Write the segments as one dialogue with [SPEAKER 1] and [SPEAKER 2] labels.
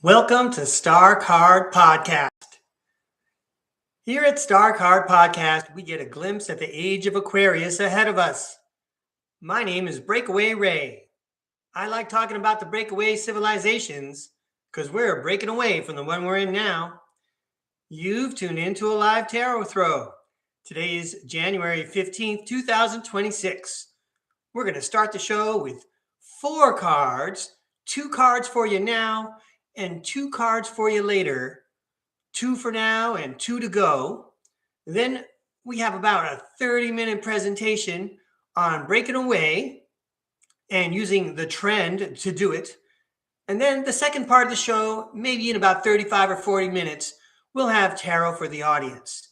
[SPEAKER 1] Welcome to STARCARD Podcast. Here at STARCARD Podcast, we get a glimpse at the age of Aquarius ahead of us. My name is Breakaway Ray. I like talking about the breakaway civilizations because we're breaking away from the one we're in now. You've tuned into a live tarot throw. Today is January 15th, 2026. We're going to start the show with 4 cards, 2 cards for you now, and 2 cards for you later. 2 for now and 2 to go. Then we have about a 30-minute presentation on breaking away and using the trend to do it. And then the second part of the show, maybe in about 35 or 40 minutes, we'll have tarot for the audience.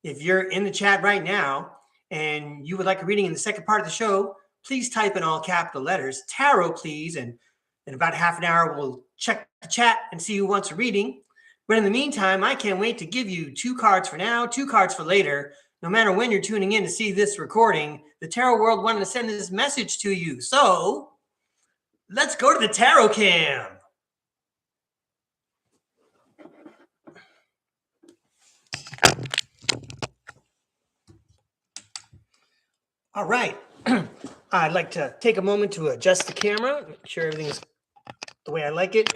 [SPEAKER 1] If you're in the chat right now and you would like a reading in the second part of the show, please type in all capital letters, tarot please, and in about half an hour, we'll check the chat and see who wants a reading. But in the meantime, I can't wait to give you 2 cards for now, 2 cards for later. No matter when you're tuning in to see this recording, the tarot world wanted to send this message to you. So let's go to the tarot cam. All right. I'd like to take a moment to adjust the camera, make sure everything's the way I like it.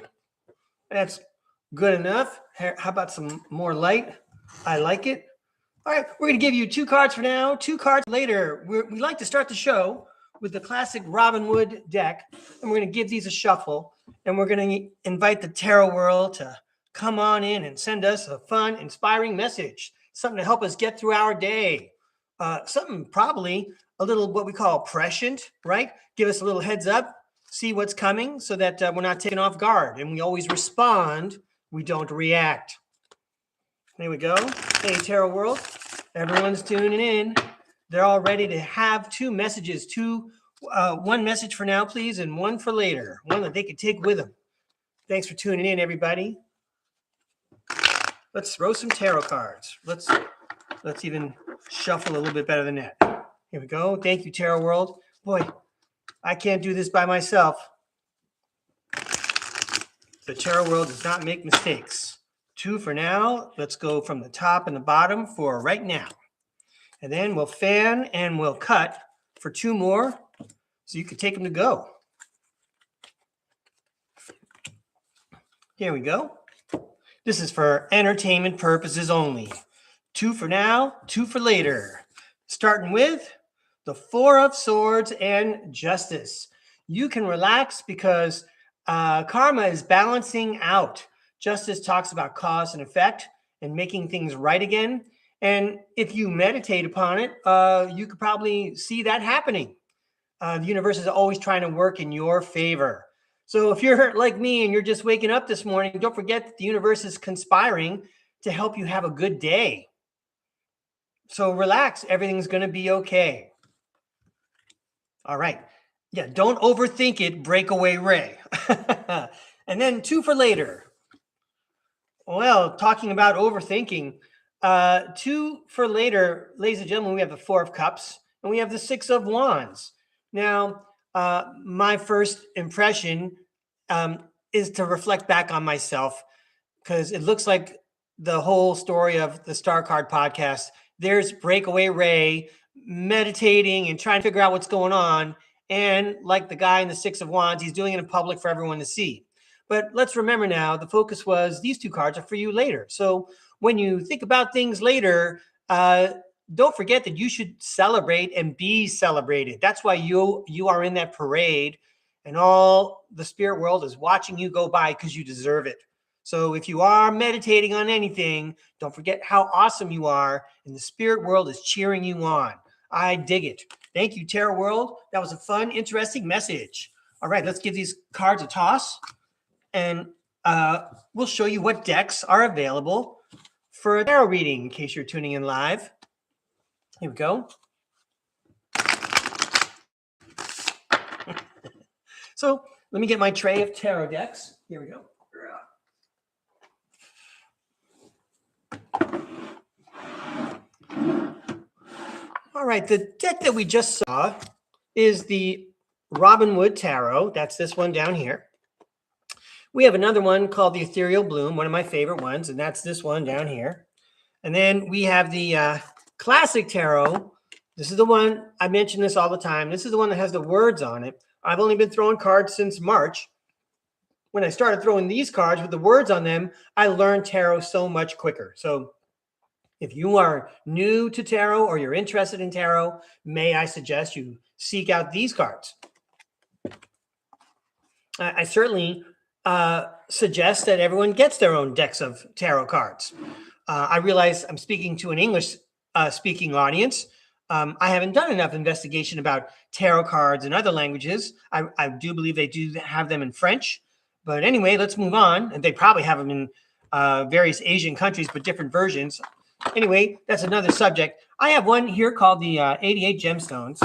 [SPEAKER 1] That's good enough. How about some more light? I like it. All right, we're going to give you 2 cards for now, 2 cards later. We like to start the show with the classic Robin Hood deck, and we're going to give these a shuffle, and we're going to invite the tarot world to come on in and send us a fun, inspiring message, something to help us get through our day, something probably a little what we call prescient, right? Give us a little heads up, see what's coming so that we're not taken off guard, and we always respond. We don't react. There we go. Hey, tarot world. Everyone's tuning in. They're all ready to have 2 messages. 1 message for now, please, and 1 for later. One that they could take with them. Thanks for tuning in, everybody. Let's throw some tarot cards. Let's even shuffle a little bit better than that. Here we go. Thank you, tarot world. Boy, I can't do this by myself. The tarot world does not make mistakes. 2 for now. Let's go from the top and the bottom for right now. And then we'll fan and we'll cut for 2 more so you can take them to go. Here we go. This is for entertainment purposes only. 2 for now, 2 for later. Starting with the 4 of Swords and Justice. You can relax because karma is balancing out. Justice talks about cause and effect and making things right again. And if you meditate upon it, you could probably see that happening. The universe is always trying to work in your favor. So if you're like me and you're just waking up this morning, don't forget that the universe is conspiring to help you have a good day. So relax. Everything's going to be okay. All right. Yeah, don't overthink it, Breakaway Ray. And then 2 for later. Well, talking about overthinking, 2 for later, ladies and gentlemen, we have the 4 of Cups and we have the 6 of Wands. Now, my first impression is to reflect back on myself because it looks like the whole story of the STARCARD podcast, there's Breakaway Ray meditating and trying to figure out what's going on. And like the guy in the 6 of Wands, he's doing it in public for everyone to see. But let's remember now, the focus was these 2 cards are for you later. So when you think about things later, don't forget that you should celebrate and be celebrated. That's why you are in that parade and all the spirit world is watching you go by because you deserve it. So if you are meditating on anything, don't forget how awesome you are and the spirit world is cheering you on. I dig it. Thank you, tarot world. That was a fun, interesting message. All right, let's give these cards a toss. And we'll show you what decks are available for a tarot reading in case you're tuning in live. Here we go. So let me get my tray of tarot decks. Here we go. All right, the deck that we just saw is the Robin Hood Tarot. That's this one down here. We have another one called the Ethereal Bloom, one of my favorite ones, and that's this one down here. And then we have the Classic Tarot. This is the one, I mention this all the time. This is the one that has the words on it. I've only been throwing cards since March. When I started throwing these cards with the words on them, I learned tarot so much quicker. So if you are new to tarot or you're interested in tarot, may I suggest you seek out these cards. I certainly suggest that everyone gets their own decks of tarot cards. I realize I'm speaking to an English speaking audience. I haven't done enough investigation about tarot cards in other languages. I do believe they do have them in French. But anyway, let's move on. And they probably have them in various Asian countries, but different versions. Anyway, that's another subject. I have one here called the 88 Gemstones.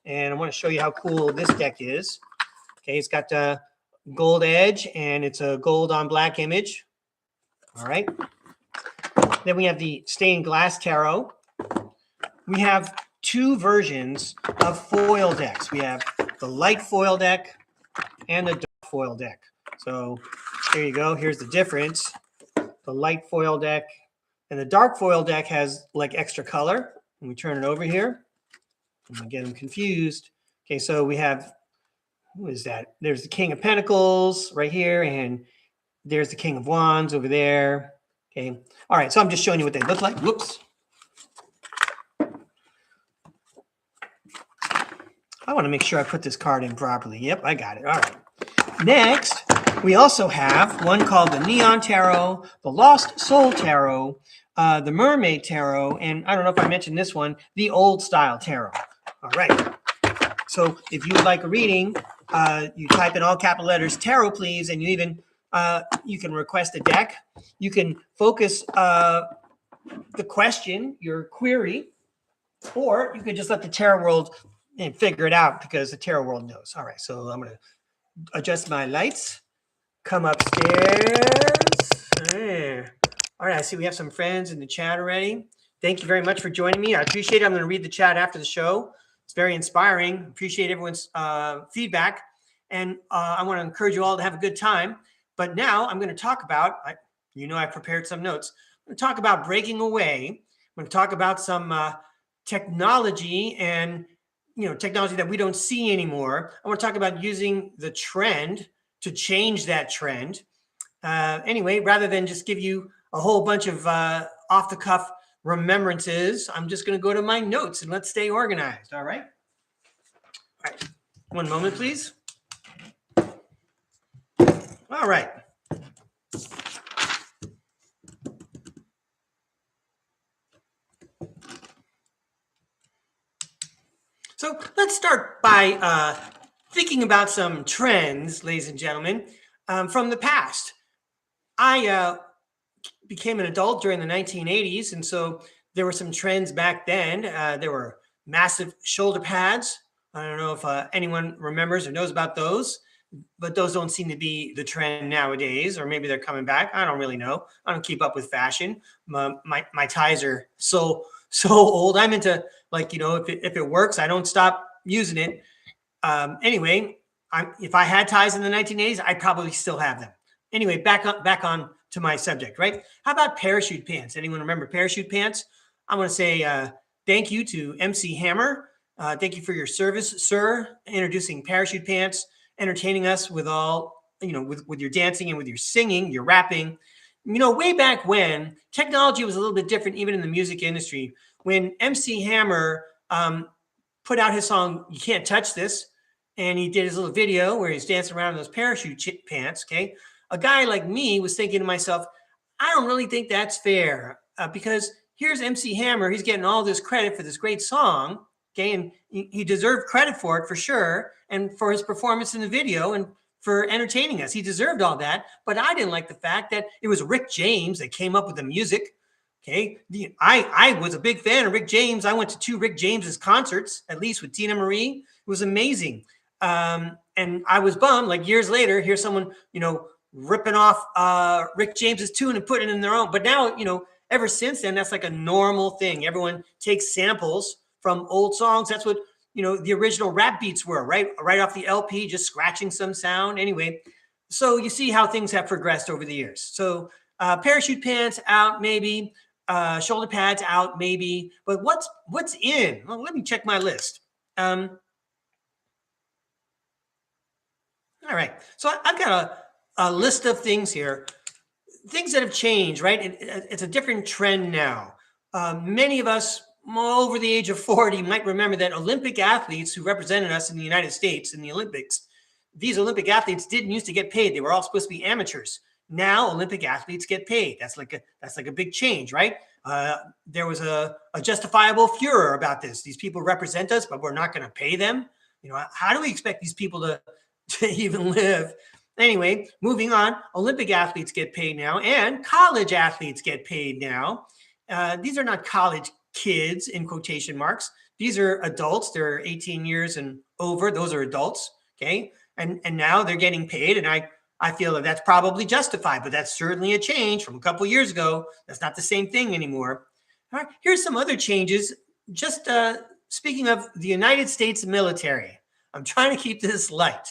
[SPEAKER 1] And I want to show you how cool this deck is. Okay, it's got the gold edge, and it's a gold on black image. All right. Then we have the Stained Glass Tarot. We have two versions of foil decks. We have the light foil deck and the dark foil deck. So there you go. Here's the difference. The light foil deck and the dark foil deck has like extra color. And we turn it over here. And we get them confused. Okay, so we have, who is that? There's the King of Pentacles right here, and there's the King of Wands over there. Okay. All right, so I'm just showing you what they look like. Whoops. I want to make sure I put this card in properly. Yep, I got it. All right. Next, we also have one called the Neon Tarot, the Lost Soul Tarot, the Mermaid Tarot, and I don't know if I mentioned this one, the Old Style Tarot. All right. So if you would like a reading, you type in all capital letters tarot, please, and you even you can request a deck. You can focus the question, your query, or you could just let the tarot world figure it out because the tarot world knows. All right, so I'm going to adjust my lights, come upstairs. There. All right, I see we have some friends in the chat already. Thank you very much for joining me. I appreciate it. I'm going to read the chat after the show. It's very inspiring. Appreciate everyone's feedback. And I want to encourage you all to have a good time. But now I'm going to talk about, I prepared some notes. I'm going to talk about breaking away. I'm going to talk about some technology and, technology that we don't see anymore. I want to talk about using the trend to change that trend. Anyway, rather than just give you a whole bunch of off-the-cuff remembrances, I'm just going to go to my notes and let's stay organized. All right. All right. One moment, please. All right. So let's start by thinking about some trends, ladies and gentlemen, from the past. I became an adult during the 1980s, and so there were some trends back then. There were massive shoulder pads. I don't know if anyone remembers or knows about those, but those don't seem to be the trend nowadays, or maybe they're coming back. I don't really know. I don't keep up with fashion. My ties are so old. I'm into, if it works, I don't stop using it. Anyway, if I had ties in the 1980s, I'd probably still have them. Anyway, back on to my subject, right? How about parachute pants? Anyone remember parachute pants? I want to say thank you to MC Hammer. Thank you for your service, sir, introducing parachute pants, entertaining us with all, with your dancing and with your singing, your rapping. Way back when, technology was a little bit different, even in the music industry. When MC Hammer put out his song, You Can't Touch This, and he did his little video where he's dancing around in those parachute pants, okay? A guy like me was thinking to myself, I don't really think that's fair because here's MC Hammer. He's getting all this credit for this great song, okay? And he deserved credit for it for sure, and for his performance in the video and for entertaining us. He deserved all that, but I didn't like the fact that it was Rick James that came up with the music, okay? I was a big fan of Rick James. I went to 2 Rick James's concerts, at least with Tina Marie. It was amazing. And I was bummed, like years later, here's someone, ripping off Rick James's tune and putting it in their own. But now, ever since then, that's like a normal thing. Everyone takes samples from old songs. That's what, the original rap beats were, right? Right off the LP, just scratching some sound. Anyway, So you see how things have progressed over the years. So parachute pants out, maybe. Shoulder pads out, maybe. But what's in? Well, let me check my list. All right. So I've got a list of things here, things that have changed, right? It's a different trend now. Many of us over the age of 40 might remember that Olympic athletes who represented us in the United States in the Olympics, these Olympic athletes didn't used to get paid. They were all supposed to be amateurs. Now Olympic athletes get paid. That's like a big change, right? There was a justifiable furor about this. These people represent us, but we're not going to pay them. How do we expect these people to even live? Anyway, moving on, Olympic athletes get paid now and college athletes get paid now. These are not college kids in quotation marks. These are adults. They're 18 years and over. Those are adults. Okay. And now they're getting paid. And I feel that that's probably justified, but that's certainly a change from a couple of years ago. That's not the same thing anymore. All right. Here's some other changes. Just speaking of the United States military, I'm trying to keep this light.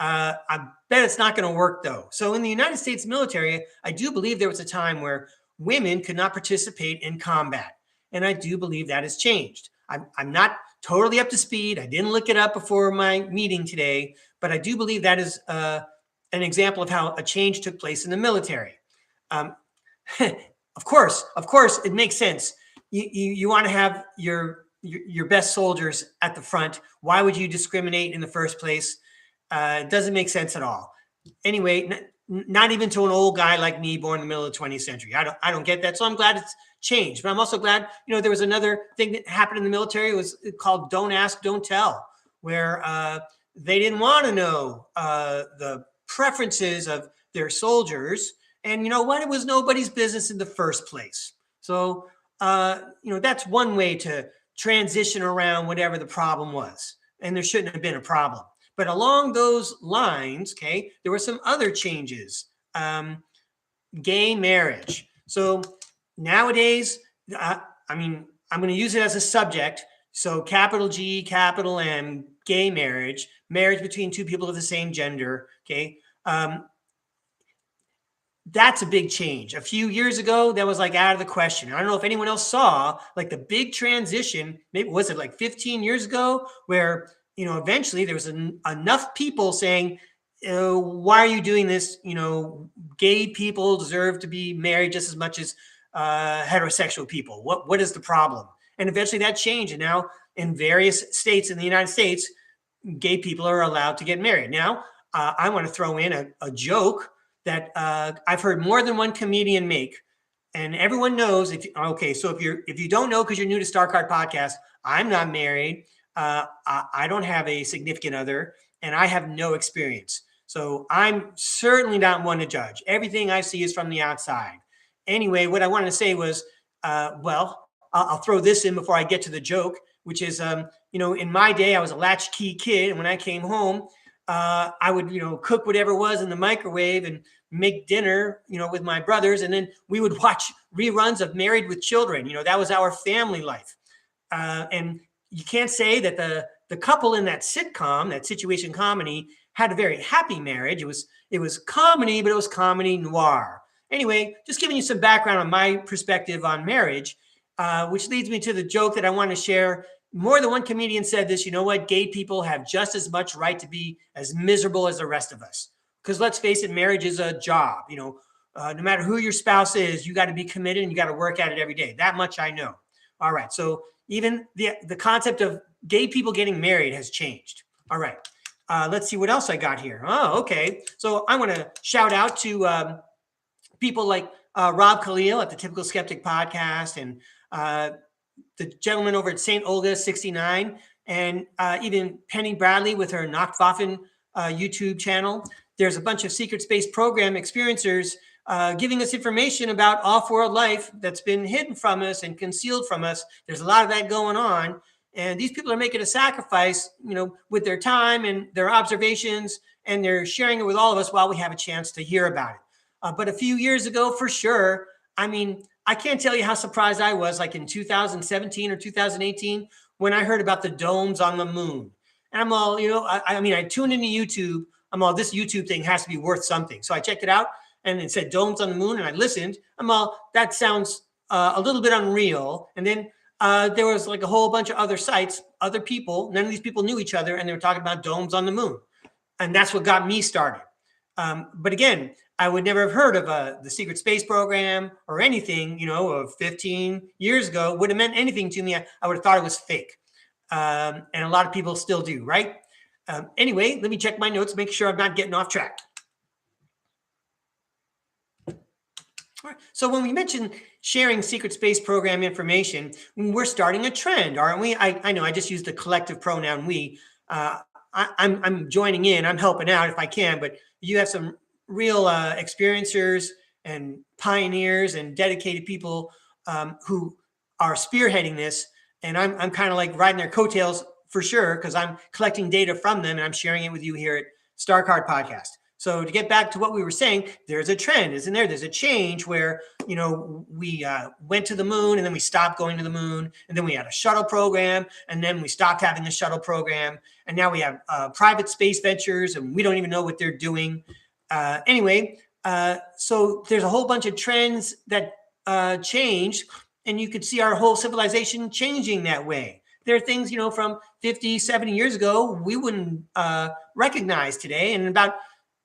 [SPEAKER 1] I bet it's not going to work, though. So in the United States military, I do believe there was a time where women could not participate in combat. And I do believe that has changed. I'm not totally up to speed. I didn't look it up before my meeting today, but I do believe that is an example of how a change took place in the military. Of course, it makes sense. You want to have your best soldiers at the front. Why would you discriminate in the first place? It doesn't make sense at all. Anyway, not even to an old guy like me born in the middle of the 20th century. I don't get that. So I'm glad it's changed. But I'm also glad, there was another thing that happened in the military. It was called Don't Ask, Don't Tell, where they didn't want to know the preferences of their soldiers. And you know what? It was nobody's business in the first place. So, that's one way to transition around whatever the problem was. And there shouldn't have been a problem. But along those lines, okay, there were some other changes. Gay marriage. So nowadays, I'm going to use it as a subject. So capital G, capital M, gay marriage, marriage between two people of the same gender. Okay. That's a big change. A few years ago, that was like out of the question. I don't know if anyone else saw like the big transition. Maybe was it like 15 years ago where eventually there was enough people saying, why are you doing this? Gay people deserve to be married just as much as heterosexual people. What is the problem? And eventually that changed. And now in various states in the United States, gay people are allowed to get married. Now, I want to throw in a joke that I've heard more than one comedian make. And everyone knows, if you don't know because you're new to StarCard Podcast, I'm not married. I don't have a significant other, and I have no experience. So I'm certainly not one to judge. Everything I see is from the outside. Anyway, what I wanted to say was, I'll throw this in before I get to the joke, which is, in my day, I was a latchkey kid. And when I came home, I would, cook whatever was in the microwave and make dinner, with my brothers. And then we would watch reruns of Married with Children. That was our family life. And you can't say that the couple in that sitcom, that situation comedy, had a very happy marriage. It was comedy, but it was comedy noir. Anyway, just giving you some background on my perspective on marriage, which leads me to the joke that I want to share. More than one comedian said this, gay people have just as much right to be as miserable as the rest of us. Because let's face it, marriage is a job. No matter who your spouse is, you got to be committed and you got to work at it every day. That much I know. All right. So even the concept of gay people getting married has changed. All right. Let's see what else I got here. Oh, okay. So I want to shout out to people like Rob Khalil at the Typical Skeptic podcast and the gentleman over at St. Olga 69 and even Penny Bradley with her Nachtwaffen YouTube channel. There's a bunch of secret space program experiencers giving us information about off-world life that's been hidden from us and concealed from us. There's a lot of that going on. And these people are making a sacrifice, with their time and their observations, and they're sharing it with all of us while we have a chance to hear about it. But a few years ago, for sure, I can't tell you how surprised I was, like in 2017 or 2018, when I heard about the domes on the moon. And I'm all, I tuned into YouTube I'm all, this YouTube thing has to be worth something. So I checked it out, and it said domes on the moon, and I listened. I'm all, that sounds a little bit unreal. And then there was like a whole bunch of other sites, other people, none of these people knew each other, and they were talking about domes on the moon. And that's what got me started. But again, I would never have heard of the secret space program or anything, you know, of 15 years ago would have meant anything to me. I would have thought it was fake. And a lot of people still do, right? Anyway, let me check my notes, make sure I'm not getting off track. All right. So when we mention sharing secret space program information, we're starting a trend, aren't we? I know I just used the collective pronoun we. I'm joining in, I'm helping out if I can, but you have some real experiencers and pioneers and dedicated people who are spearheading this. And I'm kind of like riding their coattails for sure, because I'm collecting data from them and I'm sharing it with you here at STARCARD Podcast. So to get back to what we were saying, there's a trend, isn't there? There's a change where, you know, we went to the moon and then we stopped going to the moon. And then we had a shuttle program and then we stopped having a shuttle program. And now we have private space ventures and we don't even know what they're doing. Anyway, so there's a whole bunch of trends that change, and you could see our whole civilization changing that way. There are things, you know, from 50, 70 years ago, we wouldn't recognize today. And in about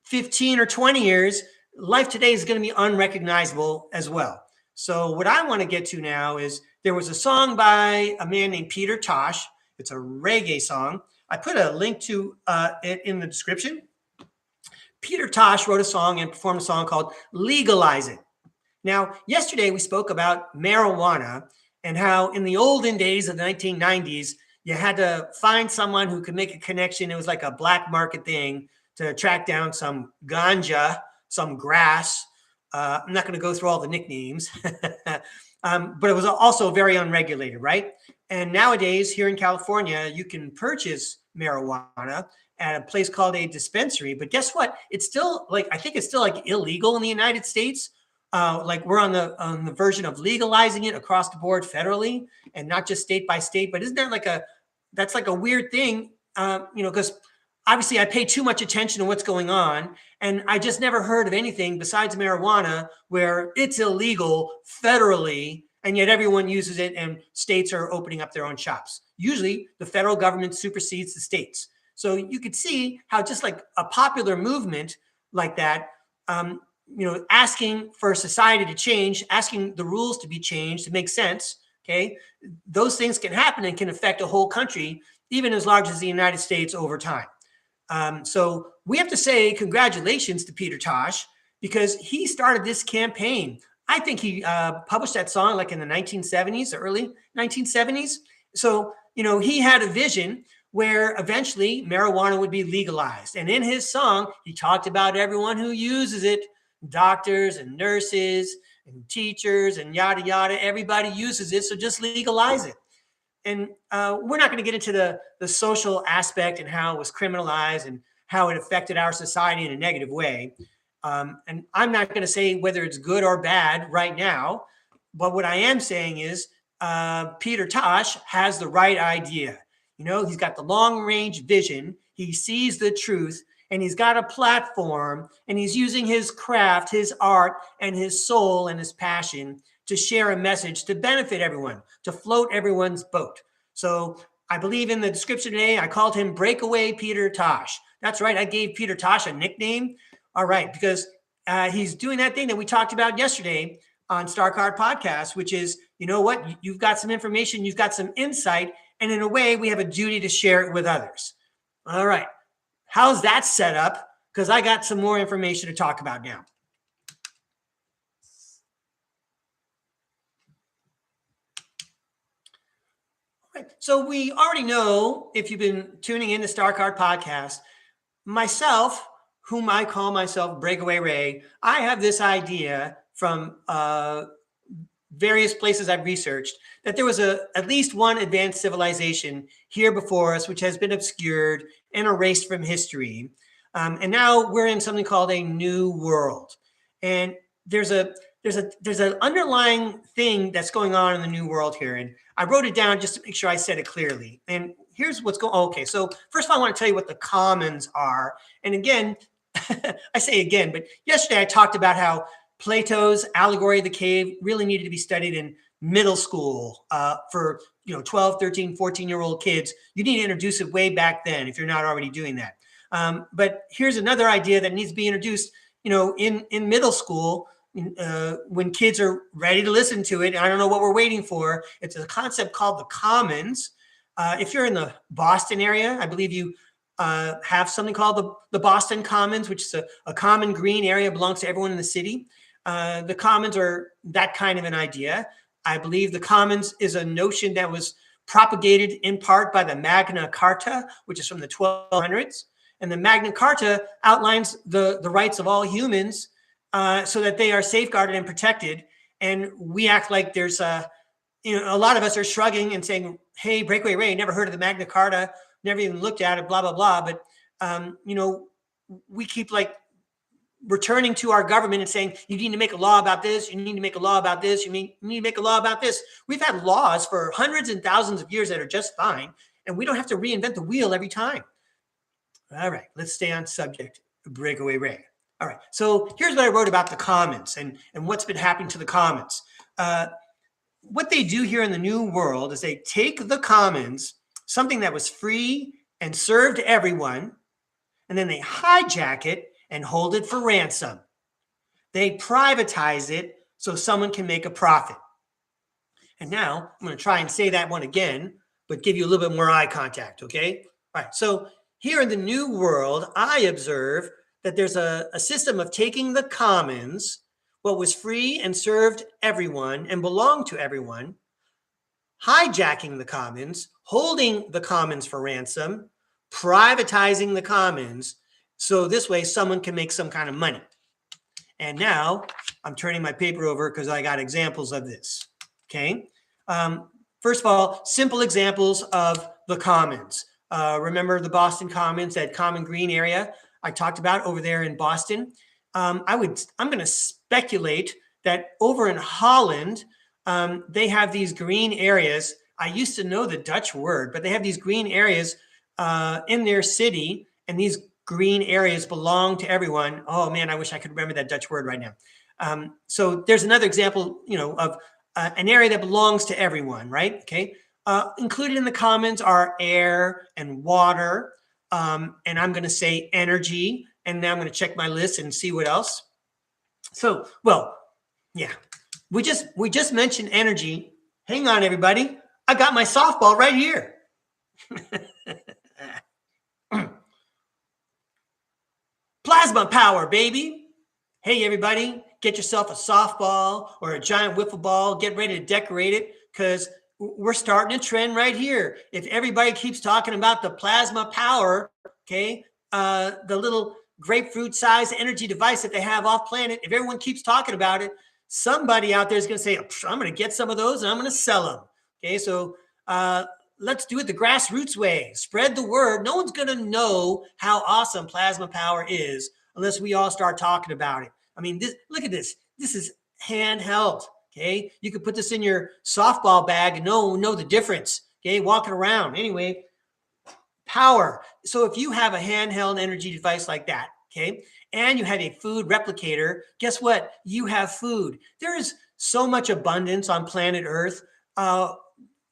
[SPEAKER 1] 15 or 20 years, life today is going to be unrecognizable as well. So what I want to get to now is there was a song by a man named Peter Tosh. It's a reggae song. I put a link to it in the description. Peter Tosh wrote a song and performed a song called Legalize It. Now, yesterday we spoke about marijuana and how in the olden days of the 1990s, you had to find someone who could make a connection. It was like a black market thing to track down some ganja, some grass. I'm not going to go through all the nicknames, but it was also very unregulated, right? And nowadays here in California, you can purchase marijuana at a place called a dispensary. But guess what? It's still like, I think it's still like illegal in the United States. Like we're on the version of legalizing it across the board federally and not just state by state. But isn't that like that's like a weird thing, you know, because obviously I pay too much attention to what's going on. And I just never heard of anything besides marijuana where it's illegal federally, and yet everyone uses it and states are opening up their own shops. Usually the federal government supersedes the states. So you could see how just like a popular movement like that, you know, asking for society to change, asking the rules to be changed to make sense, okay? Those things can happen and can affect a whole country, even as large as the United States over time. So we have to say congratulations to Peter Tosh because he started this campaign. I think he published that song like in the 1970s, the early 1970s. So, you know, he had a vision where eventually marijuana would be legalized. And in his song, he talked about everyone who uses it, doctors and nurses and teachers and yada, yada. Everybody uses it, so just legalize it. And we're not going to get into the social aspect and how it was criminalized and how it affected our society in a negative way. And I'm not going to say whether it's good or bad right now. But what I am saying is Peter Tosh has the right idea. You know, he's got the long range vision. He sees the truth and he's got a platform and he's using his craft, his art and his soul and his passion to share a message to benefit everyone, to float everyone's boat. So I believe in the description today, I called him Breakaway Peter Tosh. That's right. I gave Peter Tosh a nickname. All right. Because he's doing that thing that we talked about yesterday on StarCard Podcast, which is, you know what? You've got some information, you've got some insight, and in a way, we have a duty to share it with others. All right. How's that set up? Because I got some more information to talk about now. Right. So we already know, if you've been tuning in to StarCard Podcast, myself, whom I call myself Breakaway Ray, I have this idea from various places I've researched that there was at least one advanced civilization here before us, which has been obscured and erased from history. And now we're in something called a new world. And there's an underlying thing that's going on in the new world here. And I wrote it down just to make sure I said it clearly. And here's what's going on. Okay, so first of all, I want to tell you what the commons are. And again, I say again, but yesterday I talked about how Plato's allegory of the cave really needed to be studied in middle school for 12, 13, 14-year-old kids. You need to introduce it way back then if you're not already doing that. But here's another idea that needs to be introduced, in middle school when kids are ready to listen to it. I don't know what we're waiting for. It's a concept called the commons. If you're in the Boston area, I believe you have something called the Boston Commons, which is a common green area, belongs to everyone in the city. The commons are that kind of an idea. I believe the commons is a notion that was propagated in part by the Magna Carta, which is from the 1200s. And the Magna Carta outlines the rights of all humans so that they are safeguarded and protected. And we act like there's a lot of us are shrugging and saying, hey, Breakaway Ray, never heard of the Magna Carta, never even looked at it, blah, blah, blah. But, we keep like returning to our government and saying, you need to make a law about this. You need to make a law about this. You need to make a law about this. We've had laws for hundreds and thousands of years that are just fine. And we don't have to reinvent the wheel every time. All right, let's stay on subject, Breakaway Ray. All right, so here's what I wrote about the commons and what's been happening to the commons. What they do here in the New World is they take the commons, something that was free and served everyone, and then they hijack it and hold it for ransom. They privatize it so someone can make a profit. And now I'm going to try and say that one again, but give you a little bit more eye contact, okay? All right, so here in the New World, I observe that there's a system of taking the commons, what was free and served everyone and belonged to everyone, hijacking the commons, holding the commons for ransom, privatizing the commons, so this way someone can make some kind of money. And now I'm turning my paper over because I got examples of this, okay? First of all, simple examples of the commons. Remember the Boston Commons, that common green area I talked about over there in Boston? I'm going to speculate that over in Holland, they have these green areas. I used to know the Dutch word, but they have these green areas in their city, and these green areas belong to everyone. Oh man, I wish I could remember that Dutch word right now. So there's another example, of an area that belongs to everyone, right? Okay. Included in the commons are air and water, and I'm going to say energy, and now I'm going to check my list and see what else. So, well, yeah, we just mentioned energy. Hang on, everybody. I got my softball right here. Plasma power, baby. Hey, everybody, get yourself a softball or a giant wiffle ball. Get ready to decorate it because we're starting a trend right here. If everybody keeps talking about the plasma power, okay, the little grapefruit-sized energy device that they have off planet, if everyone keeps talking about it, somebody out there is going to say, I'm going to get some of those and I'm going to sell them. Okay, so let's do it the grassroots way. Spread the word. No one's going to know how awesome plasma power is unless we all start talking about it. I mean, look at this. This is handheld. Okay, you could put this in your softball bag and know the difference. Okay, walking around. Anyway, power. So if you have a handheld energy device like that, okay, and you have a food replicator, guess what? You have food. There is so much abundance on planet Earth.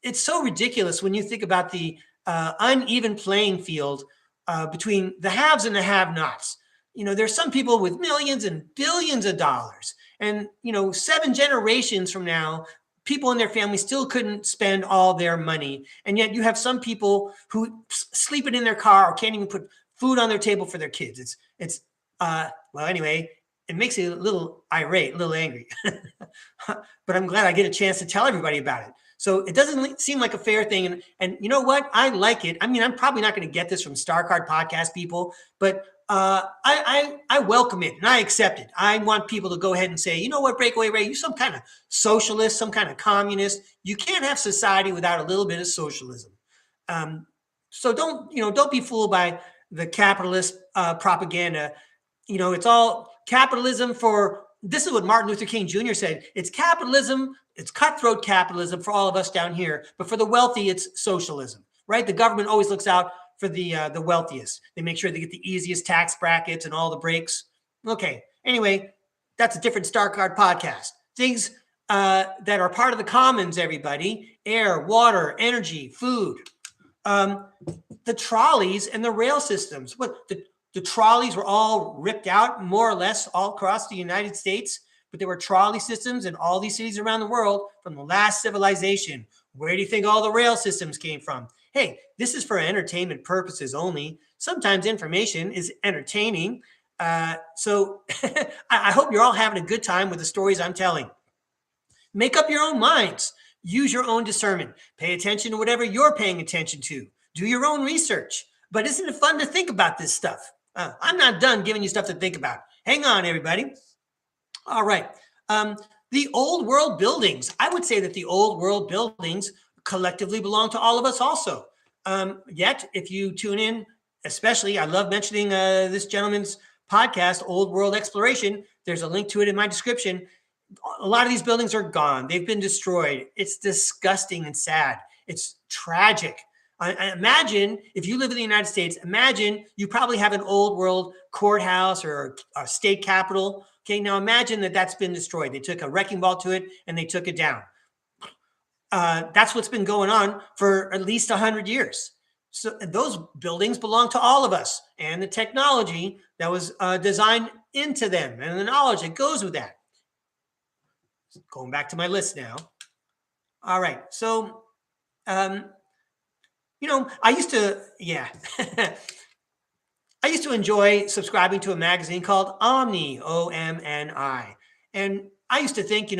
[SPEAKER 1] It's so ridiculous when you think about the uneven playing field between the haves and the have-nots. There's some people with millions and billions of dollars. And, 7 generations from now, people in their family still couldn't spend all their money. And yet you have some people who sleeping in their car or can't even put food on their table for their kids. Well, anyway, it makes you a little irate, a little angry. But I'm glad I get a chance to tell everybody about it. So it doesn't seem like a fair thing. And you know what? I like it. I mean, I'm probably not going to get this from StarCard podcast people, but I welcome it and I accept it. I want people to go ahead and say, you know what, Breakaway Ray, you're some kind of socialist, some kind of communist. You can't have society without a little bit of socialism. So don't be fooled by the capitalist propaganda. It's all capitalism this is what Martin Luther King Jr. said. It's capitalism. It's cutthroat capitalism for all of us down here. But for the wealthy, it's socialism. right? The government always looks out for the wealthiest. They make sure they get the easiest tax brackets and all the breaks. Okay. Anyway, that's a different STARCARD podcast. Things that are part of the commons, everybody: air, water, energy, food. The trolleys and the rail systems. The trolleys were all ripped out more or less all across the United States, but there were trolley systems in all these cities around the world from the last civilization. Where do you think all the rail systems came from? Hey, this is for entertainment purposes only. Sometimes information is entertaining. So I hope you're all having a good time with the stories I'm telling. Make up your own minds. Use your own discernment. Pay attention to whatever you're paying attention to. Do your own research. But isn't it fun to think about this stuff? I'm not done giving you stuff to think about. Hang on, everybody. All right. The old world buildings. I would say that the old world buildings collectively belong to all of us also. Yet, if you tune in, especially, I love mentioning this gentleman's podcast, Old World Exploration. There's a link to it in my description. A lot of these buildings are gone. They've been destroyed. It's disgusting and sad. It's tragic. I imagine if you live in the United States, imagine you probably have an old world courthouse or a state capitol. Okay, now imagine that that's been destroyed. They took a wrecking ball to it and they took it down. That's what's been going on for at least 100 years. So those buildings belong to all of us, and the technology that was designed into them and the knowledge that goes with that. Going back to my list now. All right. So, I used to, I used to enjoy subscribing to a magazine called Omni, OMNI. And I used to think,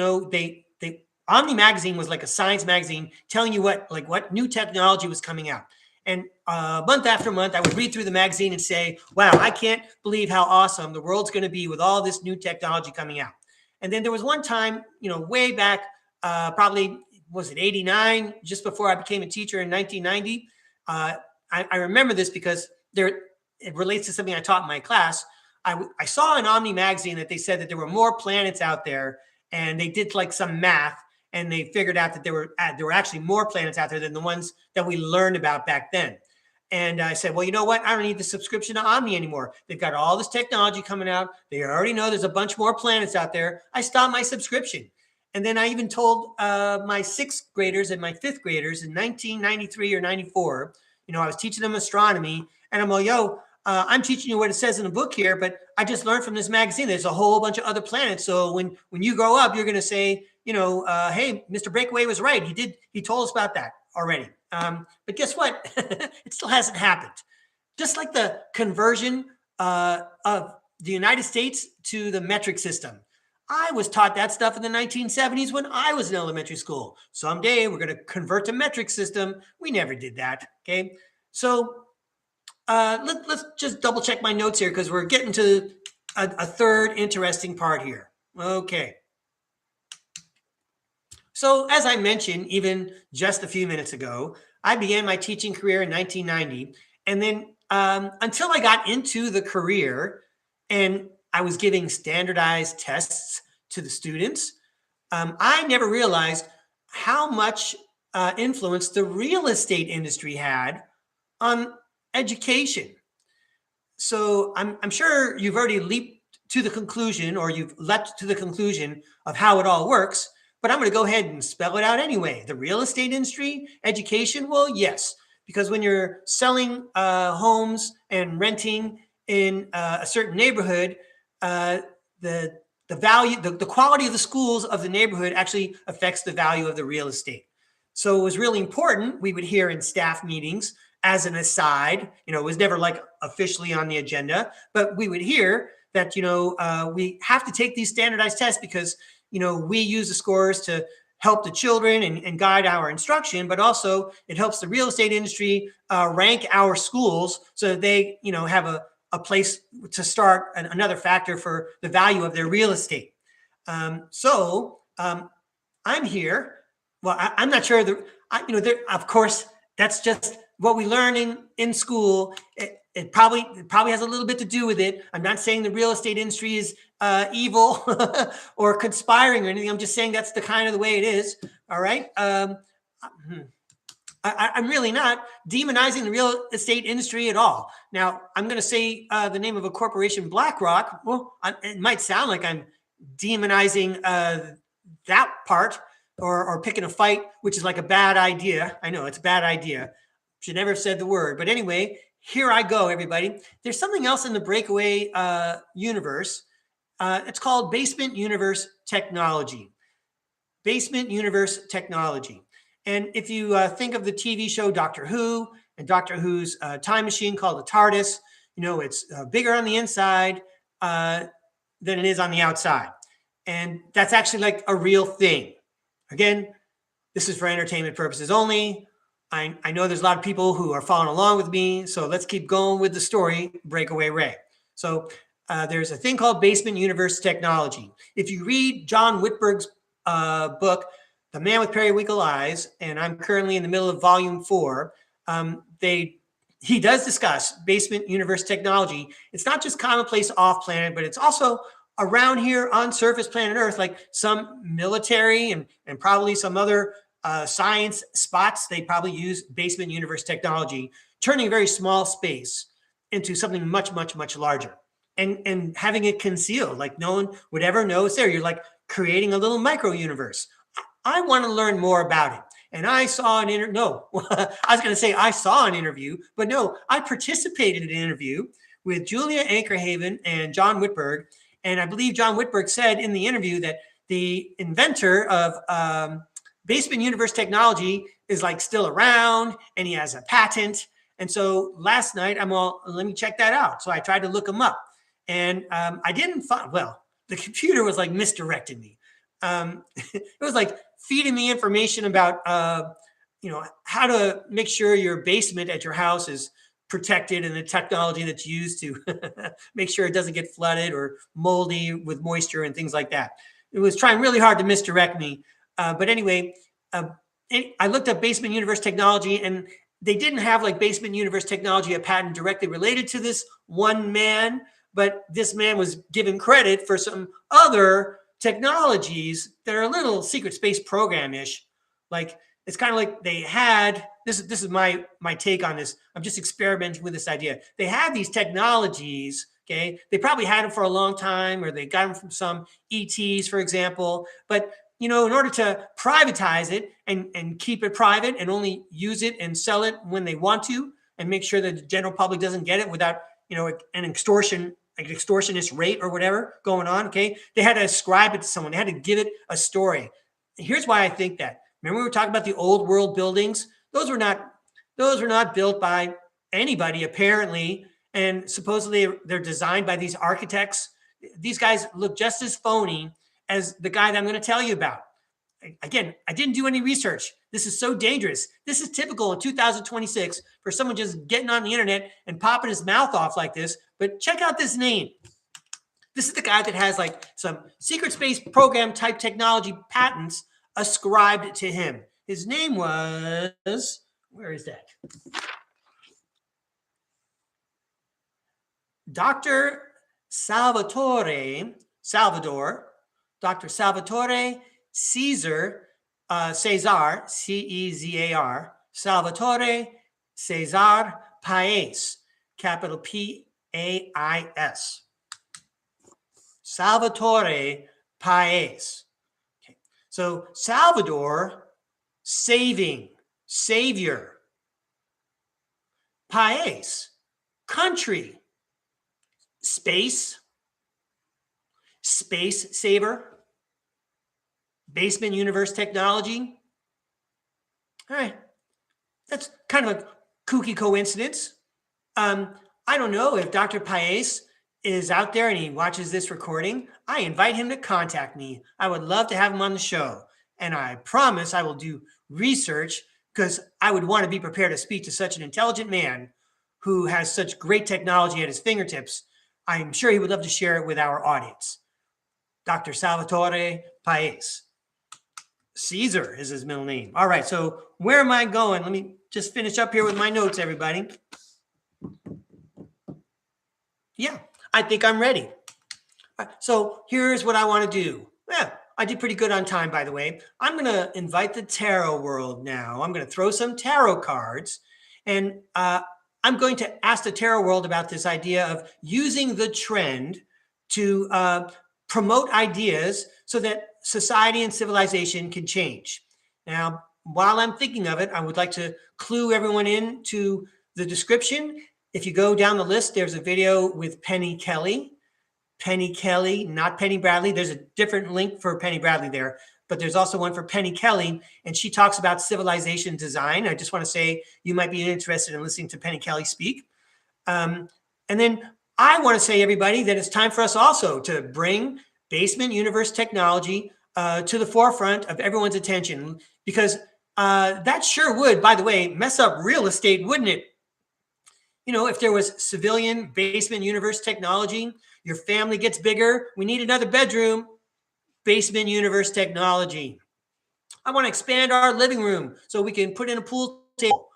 [SPEAKER 1] Omni magazine was like a science magazine telling you what new technology was coming out. And month after month, I would read through the magazine and say, wow, I can't believe how awesome the world's going to be with all this new technology coming out. And then there was one time, way back, probably, was it 89, just before I became a teacher in 1990. I remember this because it relates to something I taught in my class. I saw in Omni magazine that they said that there were more planets out there, and they did like some math, and they figured out that there were actually more planets out there than the ones that we learned about back then. And I said, well, you know what? I don't need the subscription to Omni anymore. They've got all this technology coming out. They already know there's a bunch more planets out there. I stopped my subscription. And then I even told my sixth graders and my fifth graders in 1993 or 94, I was teaching them astronomy. And I'm like, I'm teaching you what it says in the book here, but I just learned from this magazine. There's a whole bunch of other planets. So when you grow up, you're going to say, hey, Mr. Breakaway was right. He told us about that already. But guess what? It still hasn't happened. Just like the conversion of the United States to the metric system. I was taught that stuff in the 1970s when I was in elementary school. Someday we're going to convert to metric system. We never did that. Okay. So let's just double check my notes here because we're getting to a third interesting part here. Okay. So as I mentioned, even just a few minutes ago, I began my teaching career in 1990. And then until I got into the career and I was giving standardized tests to the students, I never realized how much influence the real estate industry had on education. So I'm sure you've already leaped to the conclusion, or you've leapt to the conclusion of how it all works. But I'm going to go ahead and spell it out anyway. The real estate industry, education, well, yes. Because when you're selling homes and renting in a certain neighborhood, the value, the quality of the schools of the neighborhood actually affects the value of the real estate. So it was really important. We would hear in staff meetings as an aside, it was never like officially on the agenda, but we would hear that, we have to take these standardized tests because we use the scores to help the children and guide our instruction, but also it helps the real estate industry rank our schools so that they, have a place to start, another factor for the value of their real estate. So I'm here. Well, I'm not sure of course, that's just what we learn in school. It probably has a little bit to do with it. I'm not saying the real estate industry is evil or conspiring or anything. I'm just saying that's the kind of the way it is. All right. I'm really not demonizing the real estate industry at all. Now, I'm going to say the name of a corporation, BlackRock. Well, it might sound like I'm demonizing that part or picking a fight, which is like a bad idea. I know it's a bad idea. Should never have said the word. But anyway, here I go, everybody. There's something else in the Breakaway universe. It's called Basement Universe Technology. Basement Universe Technology. And if you think of the TV show Doctor Who and Doctor Who's time machine called the TARDIS, you know, it's bigger on the inside than it is on the outside. And that's actually like a real thing. Again, this is for entertainment purposes only. I know there's a lot of people who are following along with me, so let's keep going with the story, Breakaway Ray. So there's a thing called Basement Universe Technology. If you read John Whitberg's book, The Man with Periwinkle Eyes, and I'm currently in the middle of volume 4, he does discuss basement universe technology. It's not just commonplace off planet, but it's also around here on surface planet Earth, like some military and probably some other science spots. They probably use basement universe technology, turning a very small space into something much, much, much larger and having it concealed, like no one would ever know it's there. You're like creating a little micro universe. I want to learn more about it. And I saw an interview. No, I was going to say I saw an interview, but no, I participated in an interview with Julia Ankerhaven and John Whitberg. And I believe John Whitberg said in the interview that the inventor of basement universe technology is like still around and he has a patent. And so last night let me check that out. So I tried to look him up and I didn't find, well, the computer was like misdirecting me. It was like feeding me information about, how to make sure your basement at your house is protected and the technology that's used to make sure it doesn't get flooded or moldy with moisture and things like that. It was trying really hard to misdirect me. But anyway, I looked up basement universe technology and they didn't have like basement universe technology, a patent directly related to this one man, but this man was given credit for some other technologies that are a little secret space program-ish. Like it's kind of like they had this is my take on this. I'm just experimenting with this idea. They had these technologies, okay? They probably had them for a long time, or they got them from some ETs, for example. But in order to privatize it and keep it private and only use it and sell it when they want to, and make sure that the general public doesn't get it without an extortionist rate or whatever going on, okay? They had to ascribe it to someone. They had to give it a story. Here's why I think that. Remember we were talking about the old world buildings? Those were not built by anybody, apparently, and supposedly they're designed by these architects. These guys look just as phony as the guy that I'm going to tell you about. Again, I didn't do any research. This is so dangerous. This is typical in 2026 for someone just getting on the internet and popping his mouth off like this. But check out this name. This is the guy that has like some secret space program type technology patents ascribed to him. His name was, where is that? Dr. Salvatore Cesar, Cezar, Salvatore Cesar Paes, capital P-A-I-S. Salvatore Paes. Okay. So Salvador, savior. Paes, country. Space saver. Basement universe technology. All right. That's kind of a kooky coincidence. I don't know if Dr. Paes is out there and he watches this recording. I invite him to contact me. I would love to have him on the show. And I promise I will do research because I would want to be prepared to speak to such an intelligent man who has such great technology at his fingertips. I'm sure he would love to share it with our audience. Dr. Salvatore Paes. Caesar is his middle name. All right, so where am I going? Let me just finish up here with my notes, everybody. Yeah, I think I'm ready. So here's what I want to do. Yeah, I did pretty good on time, by the way. I'm going to invite the tarot world now. I'm going to throw some tarot cards, and I'm going to ask the tarot world about this idea of using the trend to promote ideas so that society and civilization can change. Now, while I'm thinking of it, I would like to clue everyone in to the description. If you go down the list, there's a video with Penny Kelly. Penny Kelly, not Penny Bradley. There's a different link for Penny Bradley there, but there's also one for Penny Kelly, and she talks about civilization design. I just want to say you might be interested in listening to Penny Kelly speak. And then I want to say, everybody, that it's time for us also to bring basement universe technology to the forefront of everyone's attention, because that sure would, by the way, mess up real estate, wouldn't it? You know, if there was civilian basement universe technology, your family gets bigger, we need another bedroom, basement universe technology. I want to expand our living room so we can put in a pool table,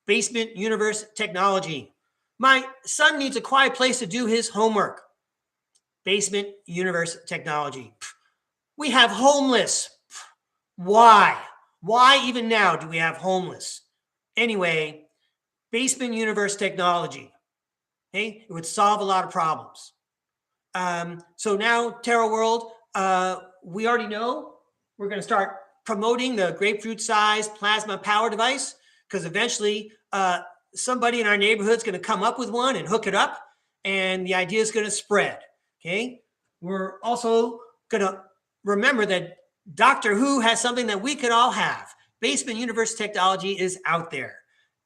[SPEAKER 1] basement universe technology. My son needs a quiet place to do his homework, basement universe technology. We have homeless. Why? Why even now do we have homeless? Anyway, basement universe technology. Okay, it would solve a lot of problems. So now, Tarot World, we already know we're going to start promoting the grapefruit-sized plasma power device, because eventually somebody in our neighborhood is going to come up with one and hook it up, and the idea is going to spread. Okay, we're also going to remember that Doctor Who has something that we could all have. Basement universe technology is out there,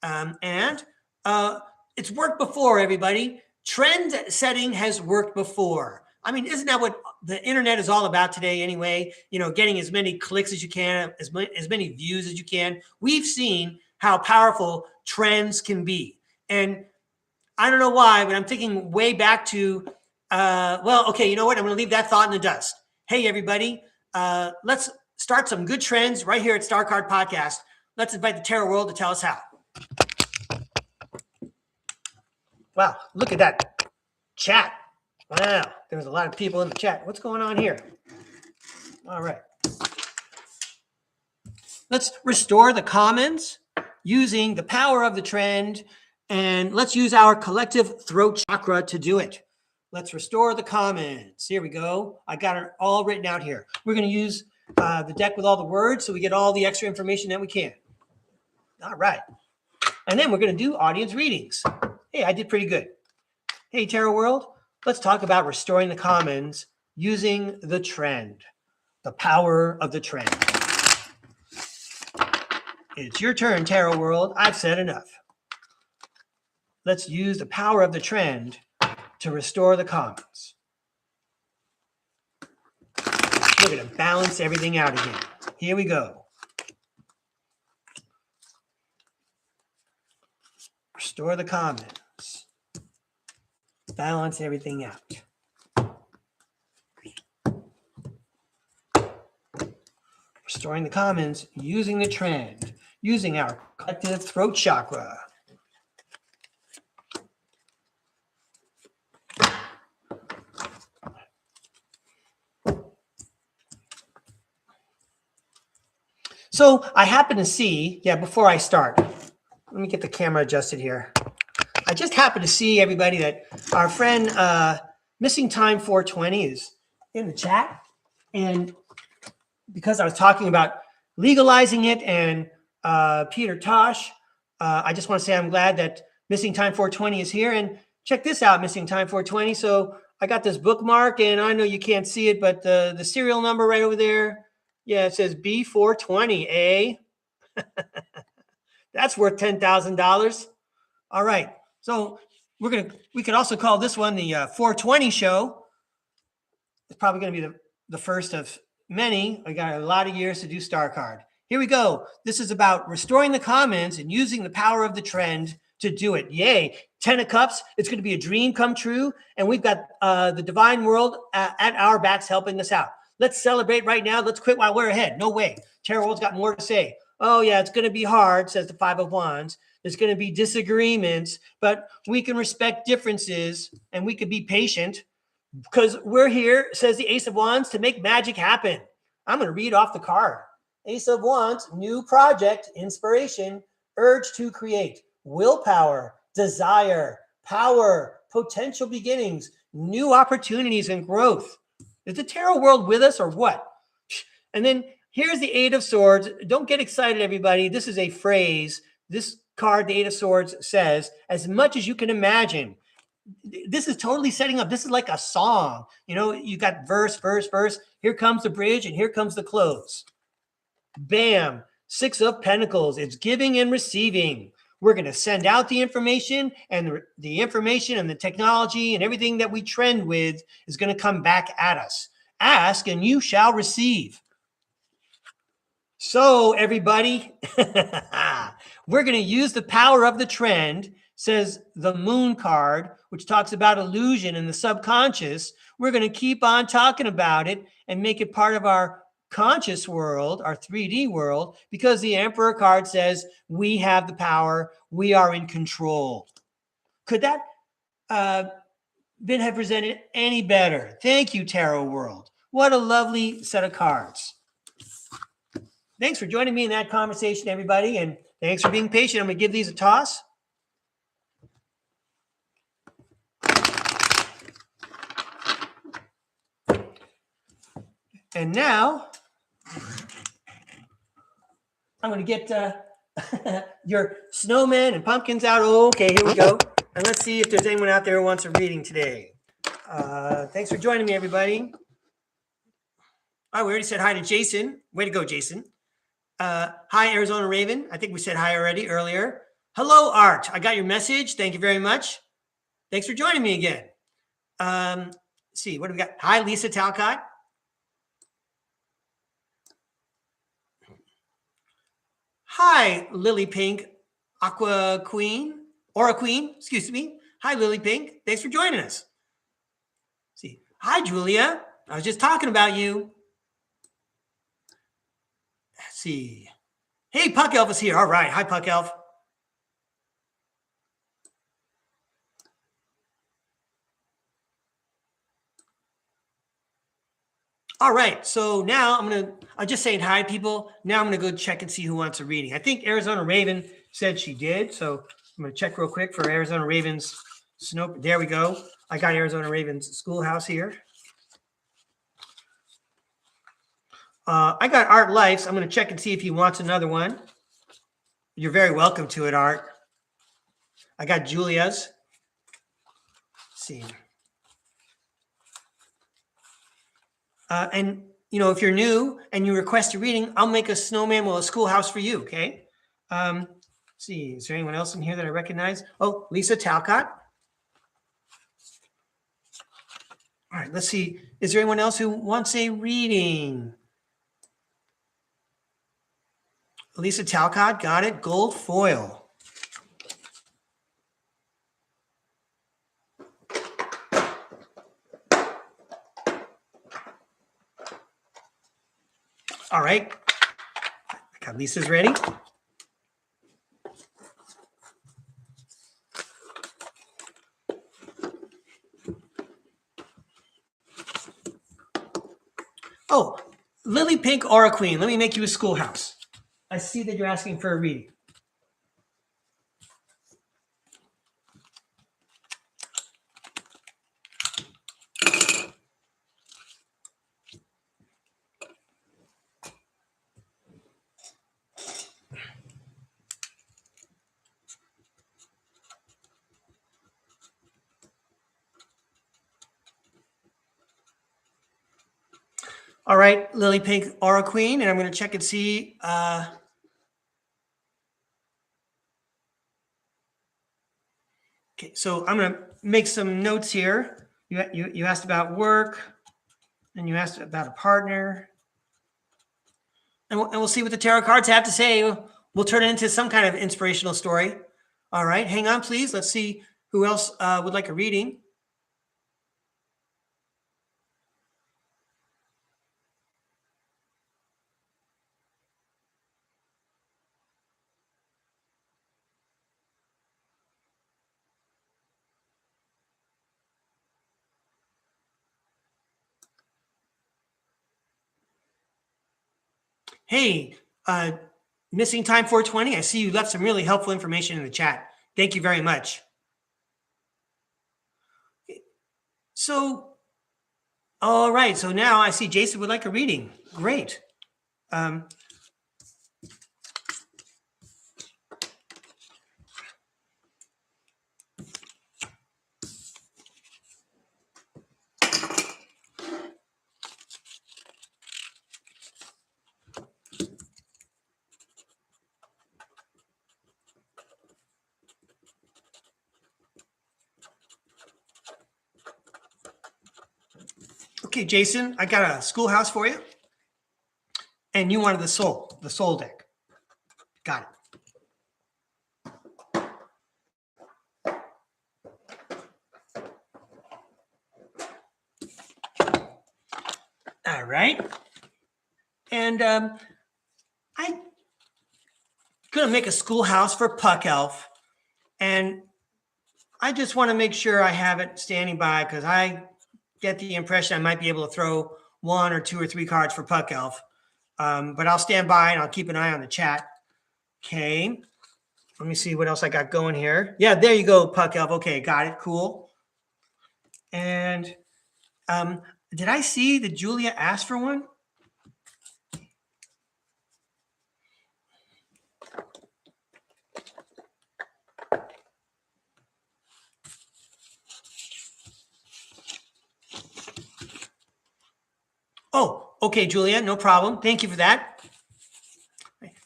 [SPEAKER 1] and it's worked before, everybody. Trend setting has worked before. I mean, isn't that what the internet is all about today anyway? You know, getting as many clicks as you can, as many views as you can. We've seen how powerful trends can be. And I don't know why, but I'm thinking way back to, well, okay, you know what? I'm going to leave that thought in the dust. Hey, everybody, let's start some good trends right here at StarCard Podcast. Let's invite the tarot world to tell us how. Wow, look at that chat. Wow, there's a lot of people in the chat. What's going on here? All right. Let's restore the commons using the power of the trend, and let's use our collective throat chakra to do it. Let's restore the commons. Here we go. I got it all written out here. We're going to use the deck with all the words so we get all the extra information that we can. All right. And then we're going to do audience readings. Hey, I did pretty good. Hey, Tarot World, let's talk about restoring the commons using the trend, the power of the trend. It's your turn, Tarot World. I've said enough. Let's use the power of the trend to restore the commons. We're going to balance everything out again. Here we go. Restore the commons. Balance everything out. Restoring the commons using the trend, using our collective throat chakra. So I happen to see, before I start, let me get the camera adjusted here. I just happened to see, everybody, that our friend Missing Time 420 is in the chat. And because I was talking about legalizing it and Peter Tosh, I just want to say I'm glad that Missing Time 420 is here. And check this out, Missing Time 420. So I got this bookmark, and I know you can't see it, but the serial number right over there, yeah, it says B420, eh? That's worth $10,000. All right. So we could also call this one the 420 show. It's probably going to be the first of many. I got a lot of years to do StarCard. Here we go. This is about restoring the commons and using the power of the trend to do it. Yay. 10 of Cups. It's going to be a dream come true. And we've got the divine world at our backs helping us out. Let's celebrate right now. Let's quit while we're ahead. No way. Tarot World's got more to say. Oh, yeah, it's going to be hard, says the Five of Wands. There's going to be disagreements, but we can respect differences and we can be patient because we're here, says the Ace of Wands, to make magic happen. I'm going to read off the card. Ace of Wands, new project, inspiration, urge to create, willpower, desire, power, potential beginnings, new opportunities and growth. Is the tarot world with us or what? And then here's the Eight of Swords. Don't get excited, everybody. This is a phrase. This card, the Eight of Swords, says, as much as you can imagine. This is totally setting up. This is like a song. You know, you got verse, verse, verse. Here comes the bridge and here comes the close. Bam. Six of Pentacles. It's giving and receiving. We're going to send out the information, and the information and the technology and everything that we trend with is going to come back at us. Ask and you shall receive. So everybody, we're going to use the power of the trend, says the Moon card, which talks about illusion and the subconscious. We're going to keep on talking about it and make it part of our conscious world, our 3D world, because the Emperor card says we have the power, we are in control. Could that been have presented any better? Thank you, Tarot World. What a lovely set of cards. Thanks for joining me in that conversation, everybody, and thanks for being patient. I'm going to give these a toss. And now, I'm going to get your snowmen and pumpkins out. Okay, here we go. And let's see if there's anyone out there who wants a reading today. Thanks for joining me, everybody. Oh, we already said hi to Jason. Way to go, Jason. Hi, Arizona Raven. I think we said hi already earlier. Hello, Art. I got your message. Thank you very much. Thanks for joining me again. Let's see, what do we got? Hi, Lisa Talcott. Hi, Lily Pink, Aqua Queen, Aura Queen, excuse me. Hi, Lily Pink. Thanks for joining us. Let's see, hi, Julia. I was just talking about you. Let's see. Hey, Puck Elf is here. All right. Hi, Puck Elf. All right. So now I'm just saying hi, people. Now I'm going to go check and see who wants a reading. I think Arizona Raven said she did. So I'm going to check real quick for Arizona Raven's snow. There we go. I got Arizona Raven's schoolhouse here. I got Art Life's. I'm going to check and see if he wants another one. You're very welcome to it, Art. I got Julia's. Let's see. And, you know, if you're new and you request a reading, I'll make a snowman, well, a schoolhouse for you, okay? Let's see, is there anyone else in here that I recognize? Oh, Lisa Talcott. All right, let's see. Is there anyone else who wants a reading? Lisa Talcott, got it. Gold foil. All right. I got Lisa's ready. Oh, Lily Pink Aura Queen. Let me make you a schoolhouse. I see that you're asking for a reading. All right, Lily Pink Aura Queen, and I'm going to check and see. Okay, so I'm going to make some notes here. You asked about work, and you asked about a partner. And we'll see what the tarot cards have to say. We'll turn it into some kind of inspirational story. All right, hang on, please. Let's see who else would like a reading. Hey, Missing Time 420, I see you left some really helpful information in the chat. Thank you very much. So, all right. So now I see Jason would like a reading. Great. Okay, Jason, I got a schoolhouse for you. And you wanted the soul deck. Got it. All right. And I'm going to make a schoolhouse for Puck Elf. And I just want to make sure I have it standing by because I get the impression I might be able to throw 1 or 2 or 3 cards for Puck Elf. But I'll stand by and I'll keep an eye on the chat. Okay. Let me see what else I got going here. Yeah, there you go, Puck Elf. Okay, got it. Cool. And did I see that Julia asked for one? Oh, okay, Julia, no problem. Thank you for that.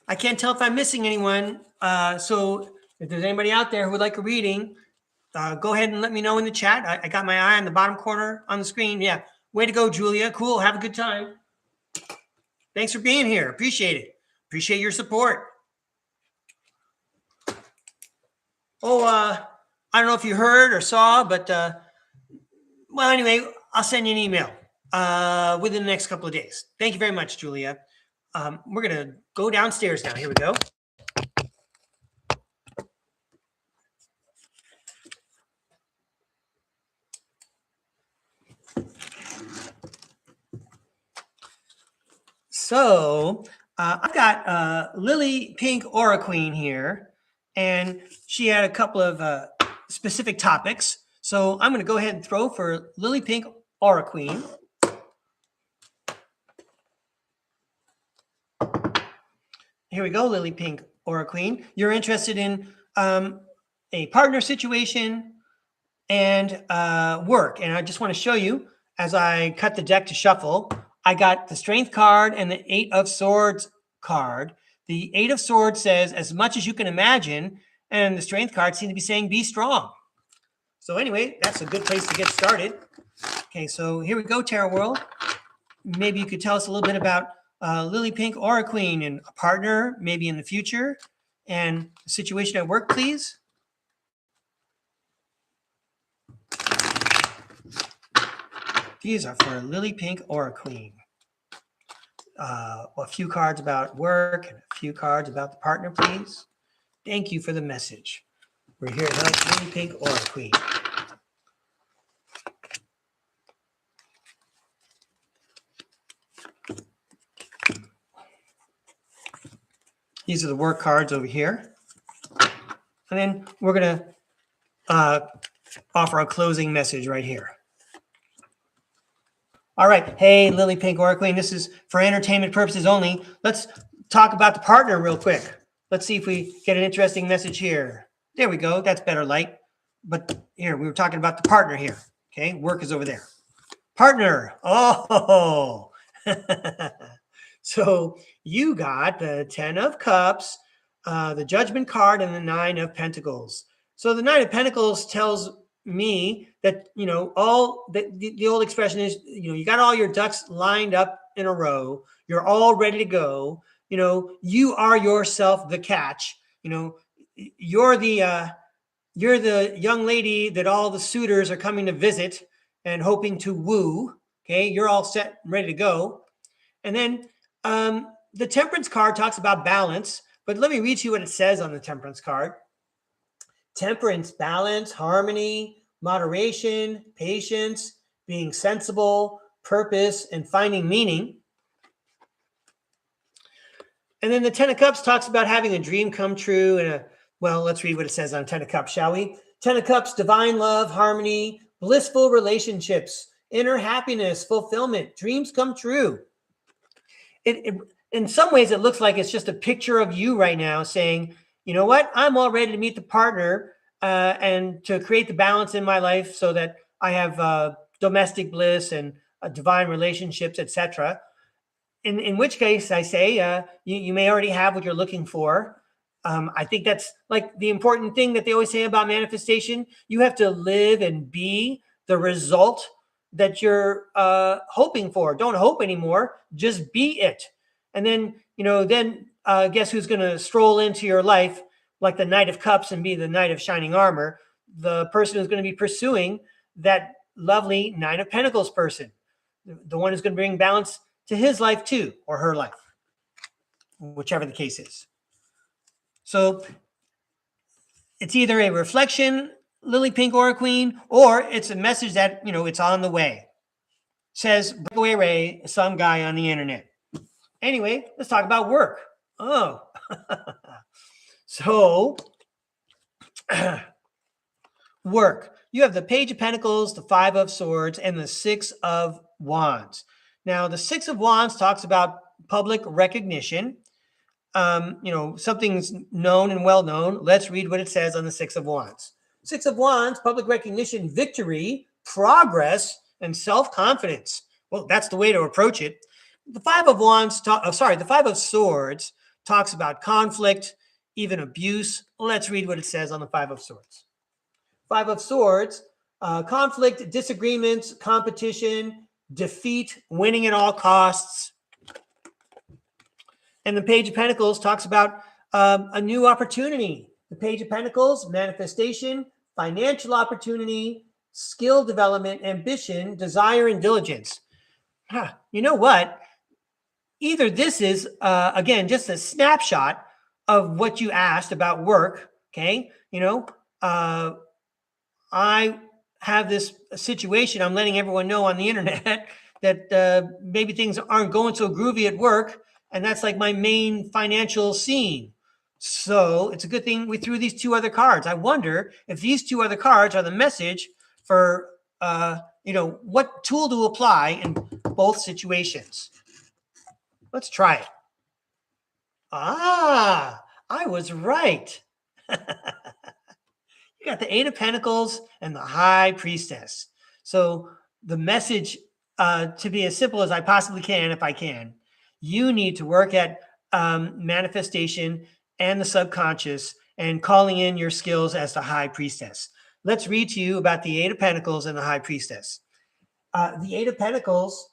[SPEAKER 1] I can't tell if I'm missing anyone. So if there's anybody out there who would like a reading, go ahead and let me know in the chat. I got my eye on the bottom corner on the screen. Yeah, way to go, Julia. Cool. Have a good time. Thanks for being here. Appreciate it. Appreciate your support. Oh, I don't know if you heard or saw, but well, anyway, I'll send you an email within the next couple of days. Thank you very much, Julia. We're going to go downstairs now. Here we go. So I've got Lily Pink Aura Queen here, and she had a couple of specific topics. So I'm going to go ahead and throw for Lily Pink Aura Queen. Here we go, Lily Pink Aura Queen. You're interested in a partner situation and work. And I just want to show you, as I cut the deck to shuffle, I got the Strength card and the 8 of Swords card. The 8 of Swords says, as much as you can imagine, and the Strength card seems to be saying, be strong. So anyway, that's a good place to get started. Okay, so here we go, Tarot World. Maybe you could tell us a little bit about Lily Pink Aura Queen and a partner, maybe in the future, and a situation at work, please. These are for Lily Pink Aura Queen. A few cards about work and a few cards about the partner, please. Thank you for the message. We're here at Lily Pink Aura Queen. These are the work cards over here. And then we're going to offer a closing message right here. All right. Hey, Lily Pink Aura Queen. This is for entertainment purposes only. Let's talk about the partner real quick. Let's see if we get an interesting message here. There we go. That's better light. But here, we were talking about the partner here. Okay. Work is over there. Partner. Oh. So you got the 10 of Cups, the Judgment card, and the 9 of Pentacles. So the 9 of Pentacles tells me that, you know, all the old expression is, you know, you got all your ducks lined up in a row. You're all ready to go. You know, you are yourself the catch. You know, you're the young lady that all the suitors are coming to visit and hoping to woo. Okay, you're all set and ready to go. And then the Temperance card talks about balance, but let me read to you what it says on the Temperance card. Temperance, balance, harmony, moderation, patience, being sensible, purpose, and finding meaning. And then the Ten of Cups talks about having a dream come true. And well, let's read what it says on Ten of Cups, shall we? Ten of Cups, divine love, harmony, blissful relationships, inner happiness, fulfillment, dreams come true. In some ways, it looks like it's just a picture of you right now saying, you know what, I'm all ready to meet the partner and to create the balance in my life so that I have domestic bliss and divine relationships, etc. In which case, I say you may already have what you're looking for. I think that's like the important thing that they always say about manifestation. You have to live and be the result that you're hoping for. Don't hope anymore. Just be it. And then, guess who's going to stroll into your life like the Knight of Cups and be the Knight of Shining Armor? The person who's going to be pursuing that lovely Nine of Pentacles person. The one who's going to bring balance to his life too, or her life, whichever the case is. So it's either a reflection, Lily Pink or a Queen, or it's a message that, it's on the way. Says Breakaway Ray, some guy on the internet. Anyway, let's talk about work. Oh, so work. You have the Page of Pentacles, the Five of Swords, and the Six of Wands. Now, the Six of Wands talks about public recognition. Something's known and well known. Let's read what it says on the Six of Wands. Six of Wands, public recognition, victory, progress, and self-confidence. Well, that's the way to approach it. The Five of Wands, the Five of Swords talks about conflict, even abuse. Let's read what it says on the Five of Swords. Five of Swords, conflict, disagreements, competition, defeat, winning at all costs. And the Page of Pentacles talks about a new opportunity. The Page of Pentacles, manifestation, financial opportunity, skill development, ambition, desire, and diligence. You know what? Either this is, again, just a snapshot of what you asked about work, okay? I have this situation. I'm letting everyone know on the internet that maybe things aren't going so groovy at work, and that's like my main financial scene. So it's a good thing we threw these two other cards. I wonder if these two other cards are the message for, what tool to apply in both situations. Let's try it. I was right. You got the Eight of Pentacles and the High Priestess. So the message, to be as simple as I possibly can, if I can, you need to work at manifestation and the subconscious and calling in your skills as the High Priestess. Let's read to you about the Eight of Pentacles and the High Priestess. The Eight of Pentacles,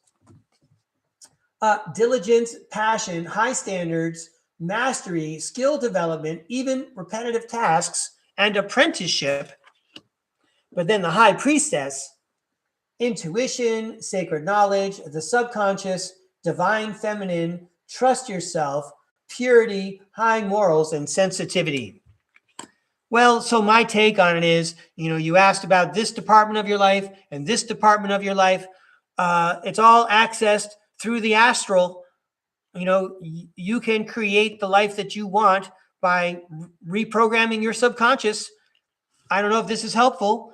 [SPEAKER 1] diligence, passion, high standards, mastery, skill development, even repetitive tasks, and apprenticeship. But then the High Priestess, intuition, sacred knowledge, the subconscious, divine feminine, trust yourself, purity, high morals, and sensitivity. Well, so my take on it is, you asked about this department of your life and this department of your life. It's all accessed through the astral. You can create the life that you want by reprogramming your subconscious. I don't know if this is helpful.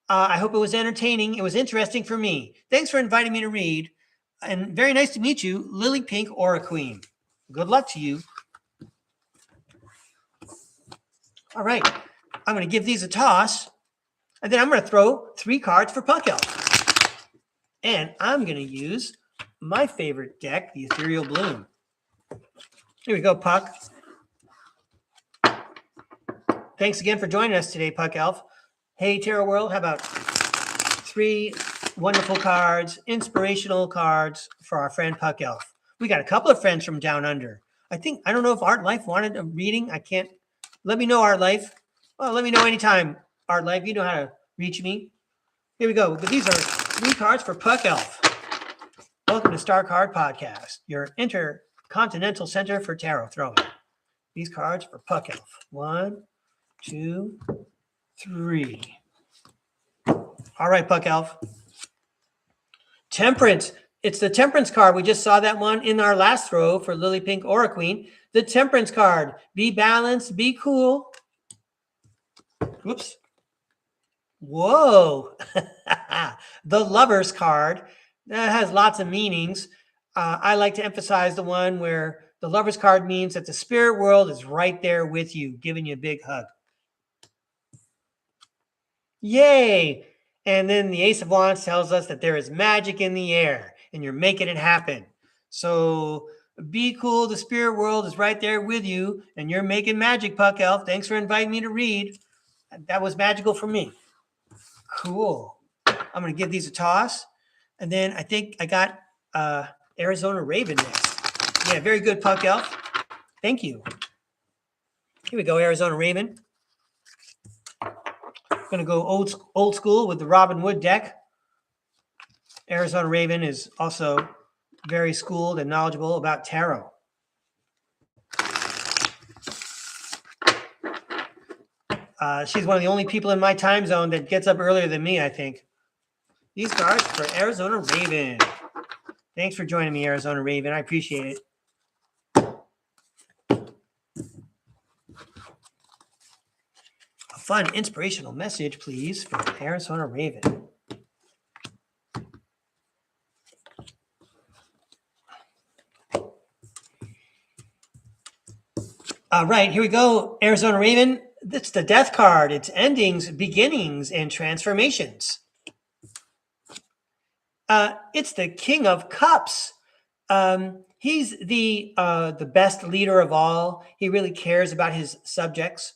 [SPEAKER 1] I hope it was entertaining. It was interesting for me. Thanks for inviting me to read. And very nice to meet you, Lily Pink or a Queen. Good luck to you. All right. I'm going to give these a toss. And then I'm going to throw 3 cards for Puck Elf. And I'm going to use my favorite deck, the Ethereal Bloom. Here we go, Puck. Thanks again for joining us today, Puck Elf. Hey, Tarot World, how about 3 wonderful cards, inspirational cards for our friend Puck Elf? We got a couple of friends from down under. I don't know if Art Life wanted a reading. I can't. Let me know, Art Life. Well, let me know anytime, Art Life. You know how to reach me. Here we go. But these are 3 cards for Puck Elf. Welcome to StarCard Podcast, your intercontinental center for tarot throwing. These cards for Puck Elf. 1, 2, 3. All right, Puck Elf. Temperance It's the Temperance card. We just saw that one in our last throw for Lily Pink Aura Queen. The Temperance card. Be balanced, be cool. Whoops. Whoa. The Lovers card. That has lots of meanings. I like to emphasize the one where the Lovers card means that the spirit world is right there with you, giving you a big hug. Yay. And then the Ace of Wands tells us that there is magic in the air and you're making it happen. So be cool. The spirit world is right there with you and you're making magic, Puck Elf. Thanks for inviting me to read. That was magical for me. Cool. I'm going to give these a toss. And then I think I got Arizona Raven next. Yeah, very good, Puck Elf. Thank you. Here we go, Arizona Raven. Going to go old school with the Robin Wood deck. Arizona Raven is also very schooled and knowledgeable about tarot. She's one of the only people in my time zone that gets up earlier than me, I think. These cards for Arizona Raven. Thanks for joining me, Arizona Raven. I appreciate it. A fun, inspirational message, please, for Arizona Raven. All right, here we go, Arizona Raven. It's the Death card. It's endings, beginnings, and transformations. It's the King of Cups. He's the best leader of all. He really cares about his subjects.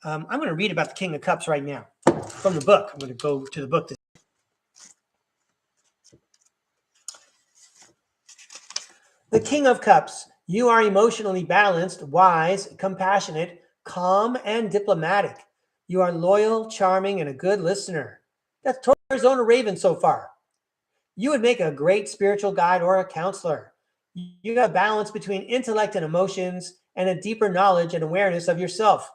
[SPEAKER 1] I'm going to read about the King of Cups right now from the book. I'm going to go to the book. The King of Cups. You are emotionally balanced, wise, compassionate, calm, and diplomatic. You are loyal, charming, and a good listener. That's totally Arizona Raven so far. You would make a great spiritual guide or a counselor. You have balance between intellect and emotions and a deeper knowledge and awareness of yourself.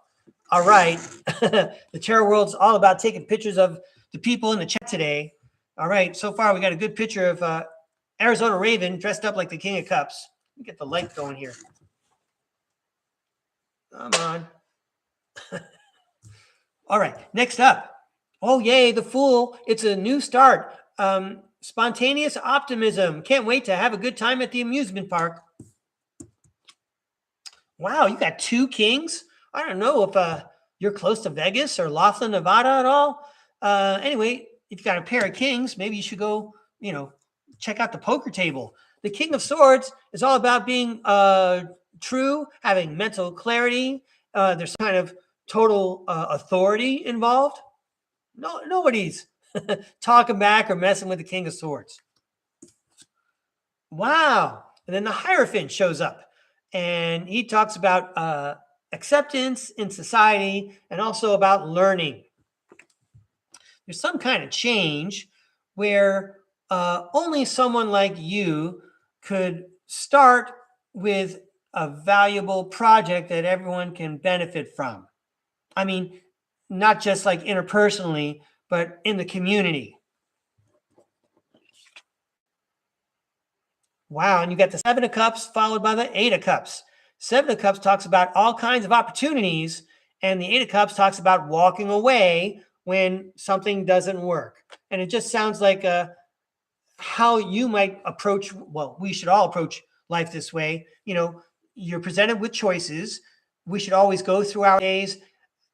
[SPEAKER 1] All right. The tarot world's all about taking pictures of the people in the chat today. All right. So far, we got a good picture of Arizona Raven dressed up like the King of Cups. Let me get the light going here. Come on. All right. Next up. Oh, yay. The Fool. It's a new start. Spontaneous optimism. Can't wait to have a good time at the amusement park. Wow, you got two kings? I don't know if you're close to Vegas or Laughlin, Nevada at all. Anyway, if you got a pair of kings, maybe you should go, check out the poker table. The King of Swords is all about being true, having mental clarity. There's kind of total authority involved. Nobody's talking back or messing with the King of Swords. Wow. And then the Hierophant shows up and he talks about acceptance in society and also about learning. There's some kind of change where only someone like you could start with a valuable project that everyone can benefit from. I mean, not just like interpersonally, but in the community. Wow, and you got the Seven of Cups followed by the Eight of Cups. Seven of Cups talks about all kinds of opportunities, and the Eight of Cups talks about walking away when something doesn't work. And it just sounds like how you might approach, well, we should all approach life this way. You're presented with choices. We should always go through our days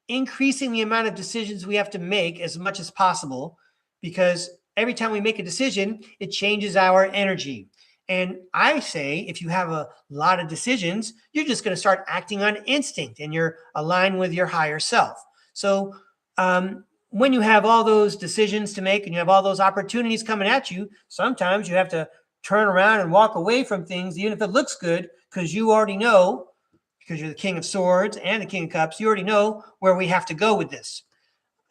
[SPEAKER 1] increasing the amount of decisions we have to make as much as possible, because every time we make a decision, it changes our energy. And I say, if you have a lot of decisions, you're just going to start acting on instinct and you're aligned with your higher self. So when you have all those decisions to make and you have all those opportunities coming at you, sometimes you have to turn around and walk away from things, even if it looks good, because you already know, because you're the King of Swords and the King of Cups, you already know where we have to go with this.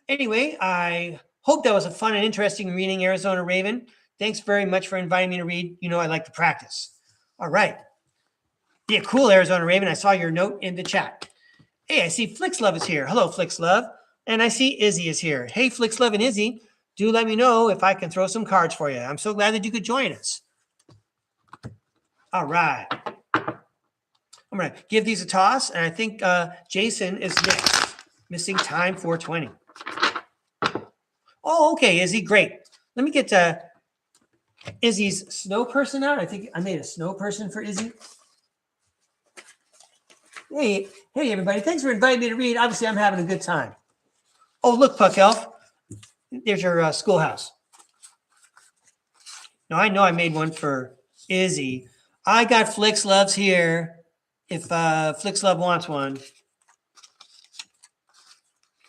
[SPEAKER 1] Anyway, I hope that was a fun and interesting reading, Arizona Raven. Thanks very much for inviting me to read. I like to practice. All right. Yeah, cool, Arizona Raven. I saw your note in the chat. Hey, I see Flixlove is here. Hello, Flixlove. And I see Izzy is here. Hey, Flixlove and Izzy, do let me know if I can throw some cards for you. I'm so glad that you could join us. All right. I'm going to give these a toss, and I think Jason is next. Missing time 420. Oh, okay, Izzy, great. Let me get Izzy's snow person out. I think I made a snow person for Izzy. Hey, everybody. Thanks for inviting me to read. Obviously, I'm having a good time. Oh, look, Puck Elf. There's your schoolhouse. Now, I know I made one for Izzy. I got Flix Loves here if Flix Love wants one.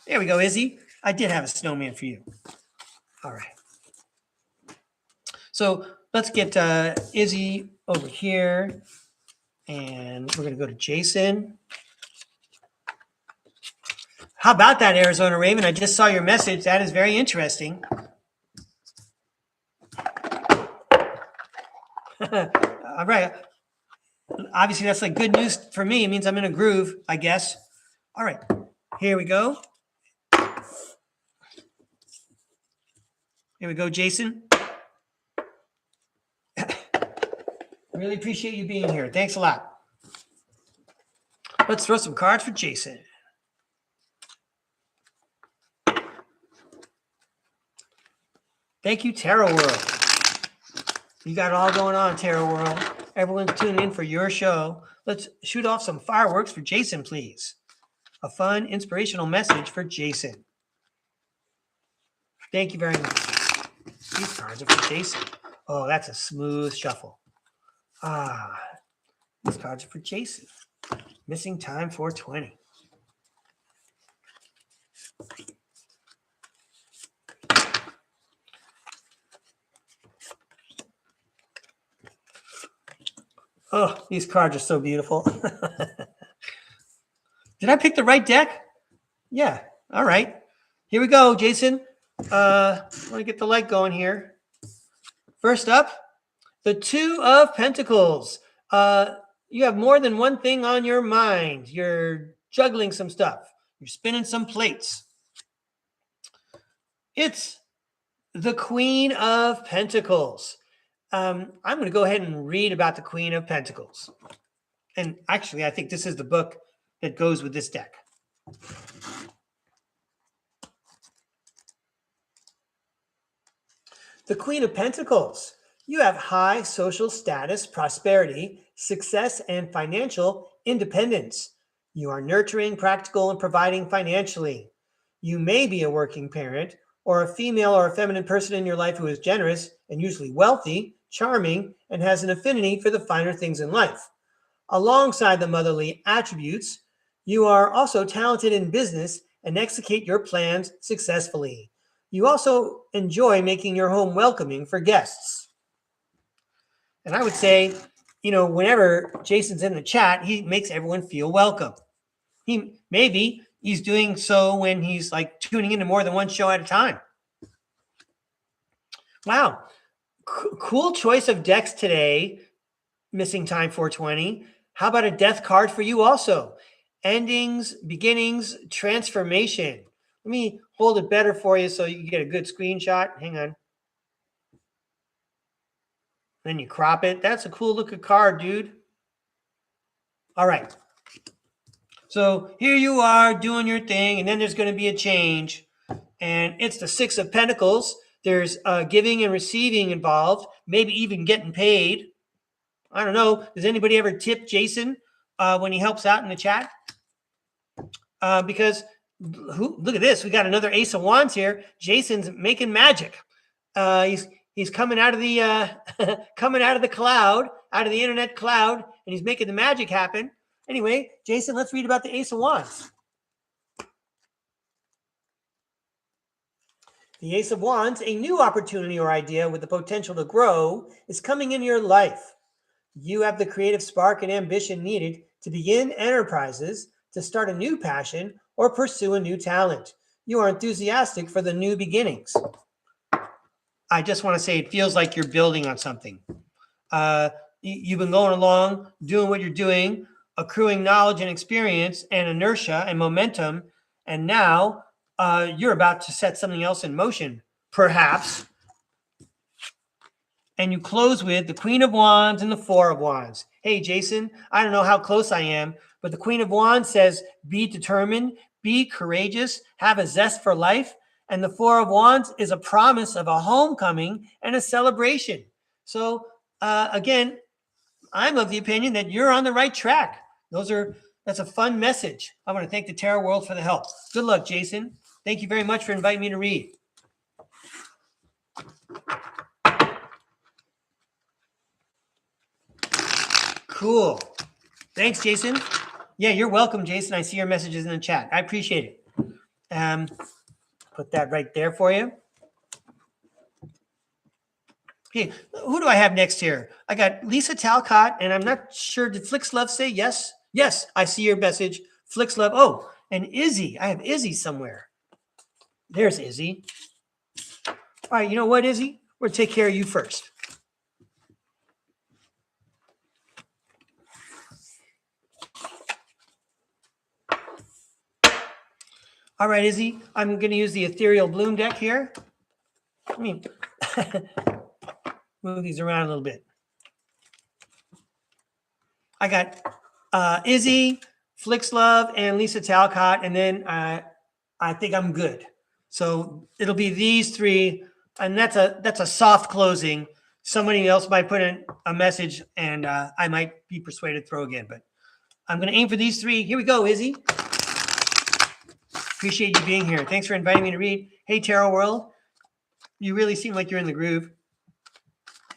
[SPEAKER 1] There we go, Izzy. I did have a snowman for you. All right. So let's get Izzy over here. And we're going to go to Jason. How about that, Arizona Raven? I just saw your message. That is very interesting. All right. Obviously, that's like good news for me. It means I'm in a groove, I guess. All right. Here we go. Here we go, Jason. Really appreciate you being here. Thanks a lot. Let's throw some cards for Jason. Thank you, Tarot World. You got it all going on, Tarot World. Everyone's tuning in for your show. Let's shoot off some fireworks for Jason, please. A fun, inspirational message for Jason. Thank you very much. These cards are for Jason. Oh, that's a smooth shuffle. These cards are for Jason. Missing time 420. Oh, these cards are so beautiful. Did I pick the right deck? Yeah. All right. Here we go, Jason. Let me get the light going here. First up, the Two of Pentacles. You have more than one thing on your mind. You're juggling some stuff. You're spinning some plates. It's the Queen of Pentacles. I'm going to go ahead and read about the Queen of Pentacles. And actually, I think this is the book that goes with this deck. The Queen of Pentacles. You have high social status, prosperity, success, and financial independence. You are nurturing, practical, and providing financially. You may be a working parent or a female or a feminine person in your life who is generous and usually wealthy, charming, and has an affinity for the finer things in life. Alongside the motherly attributes, you are also talented in business and execute your plans successfully. You also enjoy making your home welcoming for guests. And I would say, whenever Jason's in the chat, he makes everyone feel welcome. Maybe he's doing so when he's like tuning into more than one show at a time. Wow. Cool choice of decks today. Missing time 420. How about a death card for you also? Endings, beginnings, transformation. Let me hold it better for you so you can get a good screenshot. Hang on. Then you crop it. That's a cool looking card, dude. All right. So here you are doing your thing, and then there's going to be a change. And it's the Six of Pentacles. There's giving and receiving involved, maybe even getting paid. I don't know. Does anybody ever tip Jason when he helps out in the chat? Because look at this. We got another Ace of Wands here. Jason's making magic. He's coming out of the coming out of the cloud, out of the internet cloud, and he's making the magic happen. Anyway, Jason, let's read about the Ace of Wands. The Ace of Wands, a new opportunity or idea with the potential to grow, is coming into your life. You have the creative spark and ambition needed to begin enterprises, to start a new passion, or pursue a new talent. You are enthusiastic for the new beginnings. I just want to say it feels like you're building on something. You've been going along, doing what you're doing, accruing knowledge and experience and inertia and momentum, and now you're about to set something else in motion, perhaps. and you close with the Queen of Wands and the Four of Wands. Hey, Jason, I don't know how close I am, but the Queen of Wands says, be determined, be courageous, have a zest for life. And the Four of Wands is a promise of a homecoming and a celebration. So again, I'm of the opinion that you're on the right track. That's a fun message. I want to thank the Tarot World for the help. Good luck, Jason. Thank you very much for inviting me to read. Cool. Thanks, Jason. Yeah, you're welcome, Jason. I see your messages in the chat. I appreciate it. Put that right there for you. Okay, who do I have next here? I got Lisa Talcott, and I'm not sure. Did Flix Love say yes? Yes, I see your message. Flix Love. Oh, and Izzy. I have Izzy somewhere. There's Izzy. All right, you know what, Izzy? We're going to take care of you first. All right, Izzy, I'm going to use the Ethereal Bloom deck here. Let me move these around a little bit. I got Izzy, Flix Love, and Lisa Talcott, and then I think I'm good. So it'll be these three, and that's a soft closing. Somebody else might put in a message, and I might be persuaded to throw again, but I'm going to aim for these three. Here we go, Izzy. Appreciate you being here. Thanks for inviting me to read. Hey, Tarot World. You really seem like you're in the groove.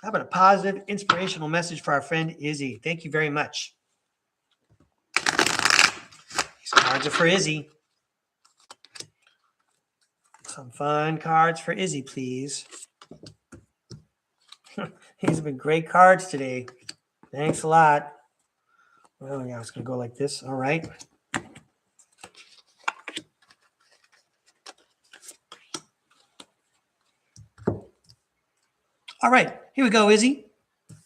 [SPEAKER 1] How about a positive, inspirational message for our friend Izzy? Thank you very much. These cards are for Izzy. Some fun cards for Izzy, please. These have been great cards today. Thanks a lot. Well, yeah, I was going to go like this. All right. All right, here we go, Izzy.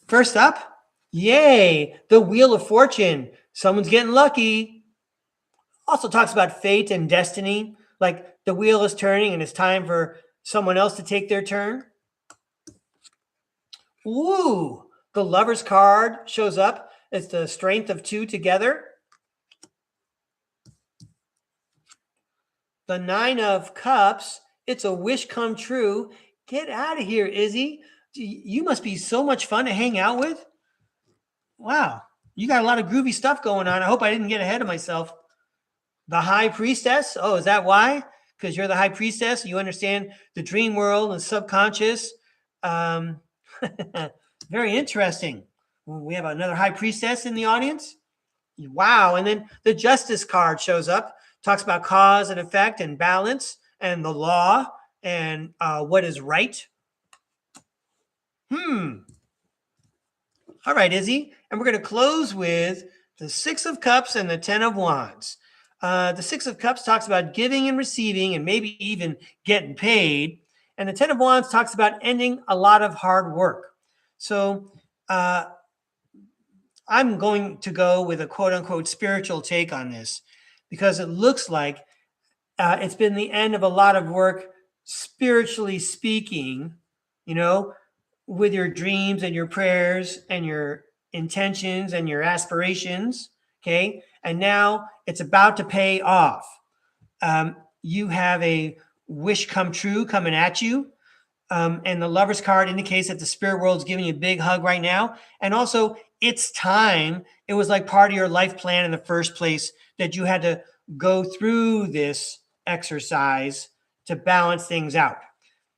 [SPEAKER 1] First up, yay, the Wheel of Fortune. Someone's getting lucky. Also talks about fate and destiny, like the wheel is turning and it's time for someone else to take their turn. Ooh, the Lover's card shows up. It's the strength of two together. The Nine of Cups, it's a wish come true. Get out of here, Izzy. You must be so much fun to hang out with. Wow, you got a lot of groovy stuff going on. I hope I didn't get ahead of myself. The High Priestess. Oh, is that why? Because you're the High Priestess. You understand the dream world and subconscious. Very interesting. We have another High Priestess in the audience. Wow. And then the Justice card shows up. Talks about cause and effect and balance and the law and what is right. All right, Izzy. And we're going to close with the Six of Cups and the Ten of Wands. The Six of Cups talks about giving and receiving and maybe even getting paid. And the Ten of Wands talks about ending a lot of hard work. So I'm going to go with a quote unquote spiritual take on this because it looks like it's been the end of a lot of work, spiritually speaking, you know, with your dreams and your prayers and your intentions and your aspirations. Okay. And now it's about to pay off. You have a wish come true coming at you. And the Lover's card indicates that the spirit world is giving you a big hug right now. And also it's time. It was like part of your life plan in the first place that you had to go through this exercise to balance things out.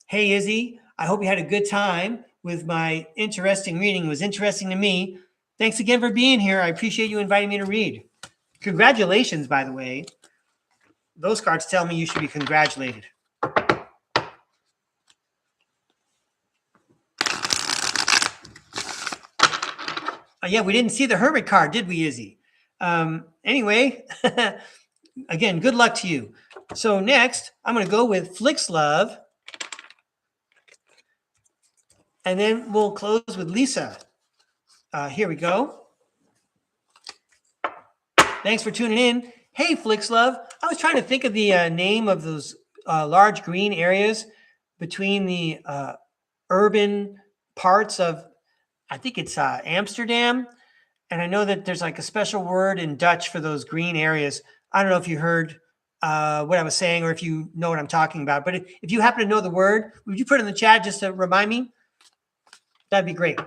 [SPEAKER 1] Hey, Izzy, I hope you had a good time with my interesting reading. It was interesting to me. Thanks again for being here. I appreciate you inviting me to read. Congratulations, by the way. Those cards tell me you should be congratulated. Yeah, we didn't see the Hermit card, did we, Izzy? Anyway, again, good luck to you. So next, I'm going to go with Flix Love. And then we'll close with Lisa. Here we go. Thanks for tuning in. Hey, Flix Love. I was trying to think of the name of those large green areas between the urban parts of, I think it's Amsterdam. And I know that there's like a special word in Dutch for those green areas. I don't know if you heard what I was saying or if you know what I'm talking about. But if you happen to know the word, would you put it in the chat just to remind me? That'd be great.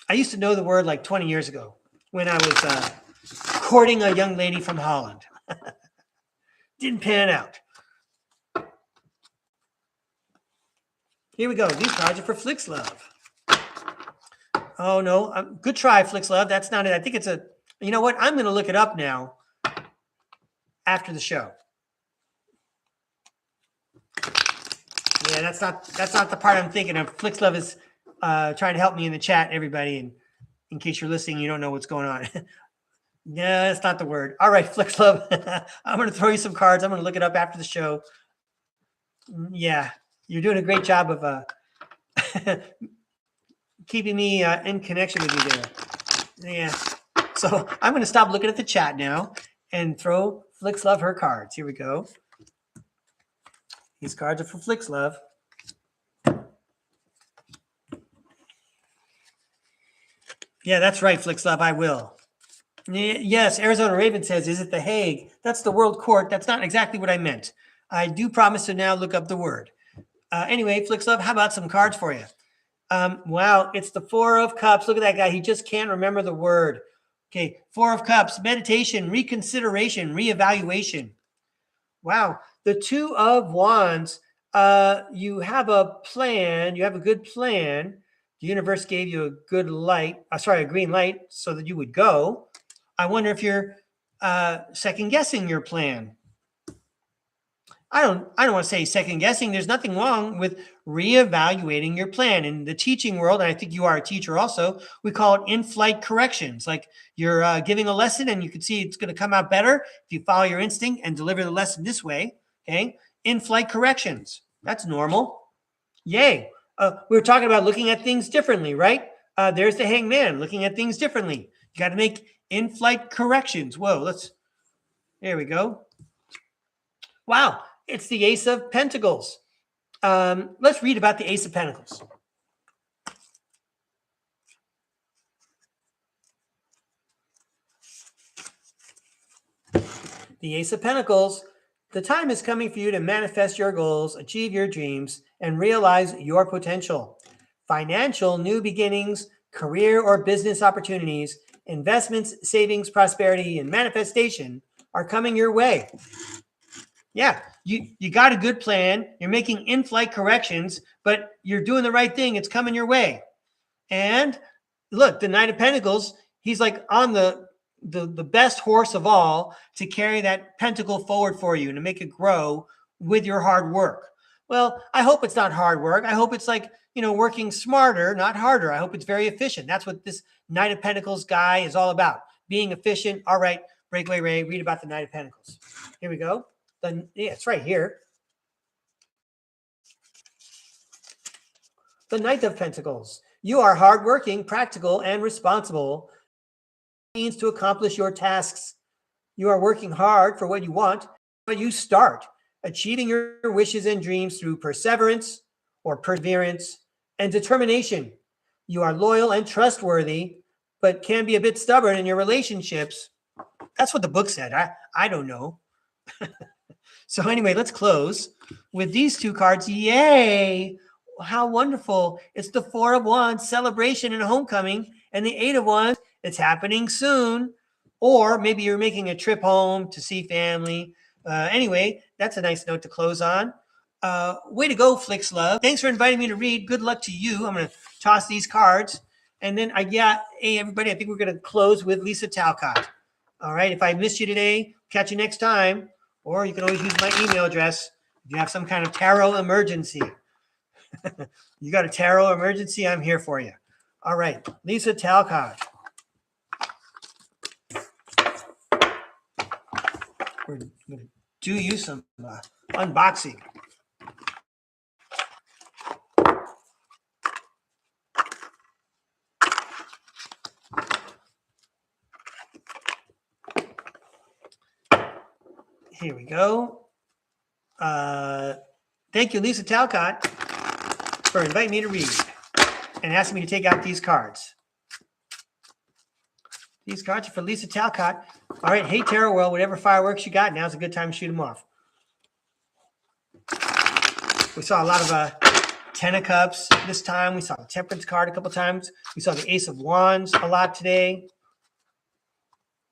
[SPEAKER 1] I used to know the word like 20 years ago when I was courting a young lady from Holland. Didn't pan out. Here we go. These cards are for Flicks Love. Oh, no. Good try, Flicks Love. That's not it. I think it's a, you know what? I'm going to look it up now after the show. Yeah, that's not the part I'm thinking of. Flicks Love is trying to help me in the chat, everybody. And in case you're listening, you don't know what's going on. Yeah, that's not the word. All right, Flicks Love. I'm going to throw you some cards. I'm going to look it up after the show. Yeah, you're doing a great job of keeping me in connection with you there. Yeah. So I'm going to stop looking at the chat now and throw Flicks Love her cards. Here we go. These cards are for Flicks Love. Yeah, that's right, Flicks Love. I will. Yes, Arizona Raven says, is it The Hague? That's the World Court. That's not exactly what I meant. I do promise to now look up the word. Anyway, Flicks Love, how about some cards for you? Wow, it's the Four of Cups. Look at that guy. He just can't remember the word. Okay, Four of Cups, meditation, reconsideration, reevaluation. Wow, the Two of Wands. You have a plan. You have a good plan. The universe gave you a good light. A green light so that you would go. I wonder if you're second guessing your plan. I don't want to say second guessing. There's nothing wrong with reevaluating your plan. In the teaching world, and I think you are a teacher also, we call it in-flight corrections. Like you're giving a lesson and you can see it's going to come out better if you follow your instinct and deliver the lesson this way. Okay, in-flight corrections. That's normal. Yay. We were talking about looking at things differently, right? There's the hangman, looking at things differently. You got to make in-flight corrections. Whoa, there we go. Wow, it's the Ace of Pentacles. Let's read about the Ace of Pentacles. The Ace of Pentacles. The time is coming for you to manifest your goals, achieve your dreams, and realize your potential. Financial new beginnings, career or business opportunities, investments, savings, prosperity, and manifestation are coming your way. Yeah, you got a good plan. You're making in-flight corrections, but you're doing the right thing. It's coming your way. And look, the Knight of Pentacles, he's like on the best horse of all to carry that pentacle forward for you and to make it grow with your hard work. Well, I hope it's not hard work. I hope it's like, working smarter, not harder. I hope it's very efficient. That's what this Knight of Pentacles guy is all about, being efficient. All right, Breakaway Ray, read about the Knight of Pentacles. Here we go. It's right here. The Knight of Pentacles. You are hardworking, practical, and responsible. Means to accomplish your tasks. You are working hard for what you want, but you start achieving your wishes and dreams through perseverance or perseverance and determination. You are loyal and trustworthy, but can be a bit stubborn in your relationships. That's what the book said. I don't know. So anyway, let's close with these two cards. Yay! How wonderful. It's the Four of Wands, celebration and homecoming, and the Eight of Wands, it's happening soon. Or maybe you're making a trip home to see family. Anyway, that's a nice note to close on. Way to go, Flicks Love. Thanks for inviting me to read. Good luck to you. I'm going to toss these cards. And then, hey, everybody, I think we're going to close with Lisa Talcott. All right, if I missed you today, catch you next time. Or you can always use my email address if you have some kind of tarot emergency. You got a tarot emergency? I'm here for you. All right, Lisa Talcott. We're going to do you some unboxing. Here we go. Thank you, Lisa Talcott, for inviting me to read. and asking me to take out these cards. These cards are for Lisa Talcott. All right, hey, Tarot World, whatever fireworks you got, now's a good time to shoot them off. We saw a lot of Ten of Cups this time. We saw the Temperance card a couple times. We saw the Ace of Wands a lot today.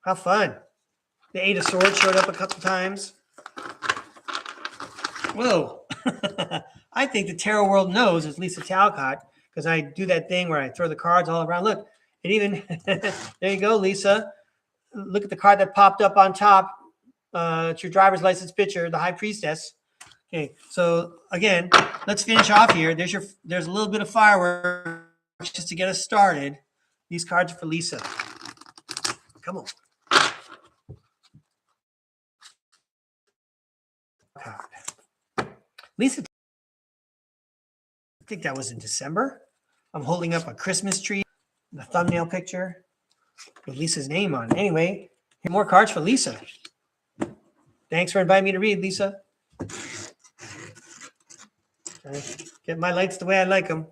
[SPEAKER 1] How fun. The Eight of Swords showed up a couple times. Whoa. I think the Tarot World knows it's Lisa Talcott because I do that thing where I throw the cards all around. Look, it even, there you go, Lisa. Look at the card that popped up on top. It's your driver's license picture, the High Priestess. Okay, so again, let's finish off here. There's a little bit of fireworks just to get us started. These cards are for Lisa. Come on. Card. Lisa, I think that was in December. I'm holding up a Christmas tree, the thumbnail picture with Lisa's name on it. Anyway, here are more cards for Lisa. Thanks for inviting me to read, Lisa. Get my lights the way I like them.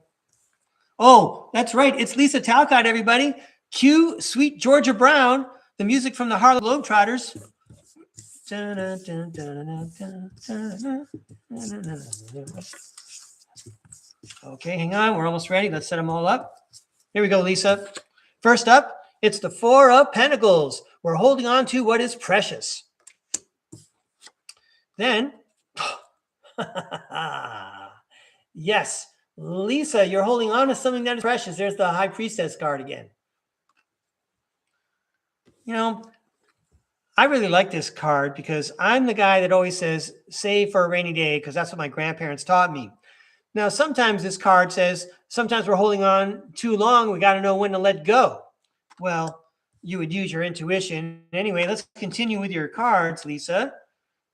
[SPEAKER 1] Oh, that's right. It's Lisa Talcott, everybody. Cue Sweet Georgia Brown, the music from the Harlem Globetrotters. Okay, hang on. We're almost ready. Let's set them all up. Here we go, Lisa. First up, it's the Four of Pentacles. We're holding on to what is precious. Then, yes, Lisa, you're holding on to something that is precious. There's the High Priestess card again. You know, I really like this card because I'm the guy that always says, save for a rainy day, because that's what my grandparents taught me. Now, sometimes this card says, sometimes we're holding on too long. We got to know when to let go. Well, you would use your intuition. Anyway, let's continue with your cards, Lisa.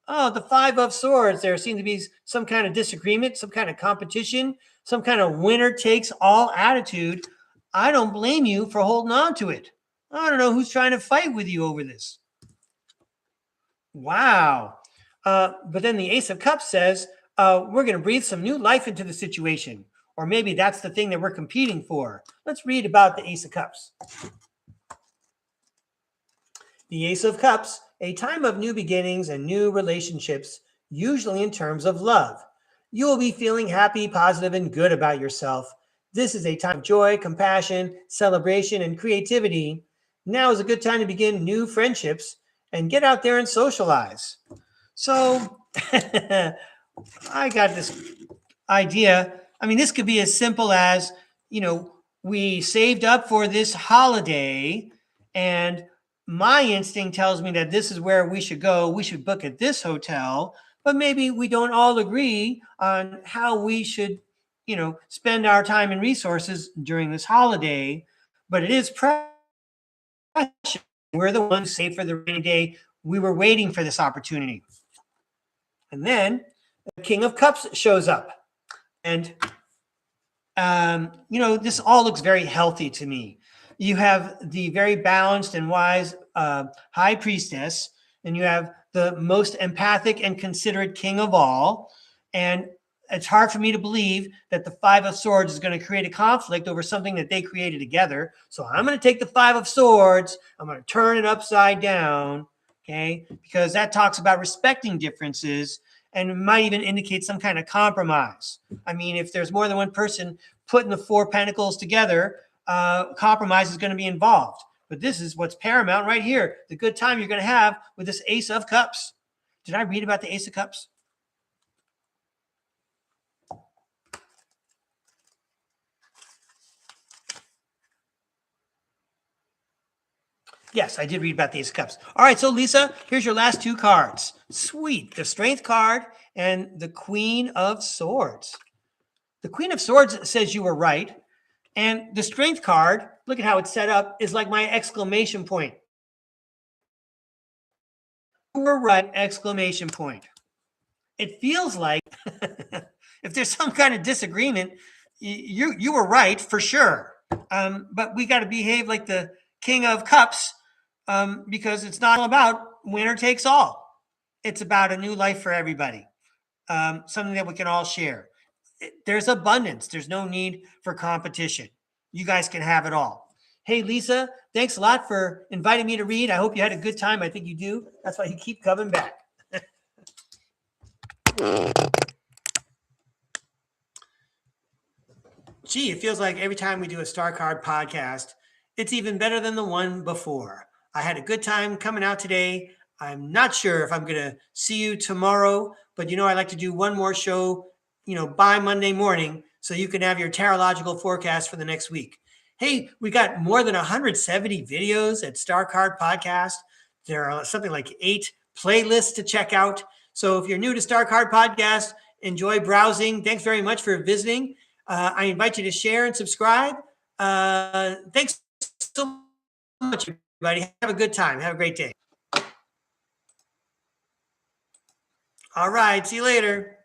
[SPEAKER 1] Oh, the Five of Swords. There seems to be some kind of disagreement, some kind of competition, some kind of winner takes all attitude. I don't blame you for holding on to it. I don't know who's trying to fight with you over this. Wow. But then the Ace of Cups says, we're going to breathe some new life into the situation. Or maybe that's the thing that we're competing for. Let's read about the Ace of Cups. The Ace of Cups, a time of new beginnings and new relationships, usually in terms of love. You will be feeling happy, positive, and good about yourself. This is a time of joy, compassion, celebration, and creativity. Now is a good time to begin new friendships and get out there and socialize. So I got this idea. I mean, this could be as simple as, you know, we saved up for this holiday and my instinct tells me that this is where we should go. We should book at this hotel, but maybe we don't all agree on how we should, you know, spend our time and resources during this holiday. But it is precious. We're the ones who saved for the rainy day. We were waiting for this opportunity. And then the King of Cups shows up. And, you know, this all looks very healthy to me. You have the very balanced and wise High Priestess, and you have the most empathic and considerate king of all. And it's hard for me to believe that the Five of Swords is going to create a conflict over something that they created together. So I'm going to take the Five of Swords. I'm going to turn it upside down, okay? Because that talks about respecting differences and might even indicate some kind of compromise. I mean, if there's more than one person putting the Four Pentacles together, compromise is going to be involved. But this is what's paramount right here. The good time you're going to have with this Ace of Cups. Did I read about the Ace of Cups? Yes, I did read about the Ace of Cups. All right, so Lisa, here's your last two cards. Sweet. The Strength card and the Queen of Swords. The Queen of Swords says you were right. And the Strength card, look at how it's set up, is like my exclamation point. You were right, exclamation point. It feels like if there's some kind of disagreement, you were right for sure. But we got to behave like the King of Cups because it's not all about winner takes all. It's about a new life for everybody, something that we can all share. there's abundance. There's no need for competition. You guys can have it all. Hey, Lisa, thanks a lot for inviting me to read. I hope you had a good time. I think you do. That's why you keep coming back. Gee, it feels like every time we do a StarCard podcast, it's even better than the one before. I had a good time coming out today. I'm not sure if I'm going to see you tomorrow, but I like to do one more show, by Monday morning, so you can have your tarological forecast for the next week. Hey, we got more than 170 videos at StarCard Podcast. There are something like 8 playlists to check out. So if you're new to StarCard Podcast, enjoy browsing. Thanks very much for visiting. I invite you to share and subscribe. Thanks so much, everybody. Have a good time. Have a great day. All right. See you later.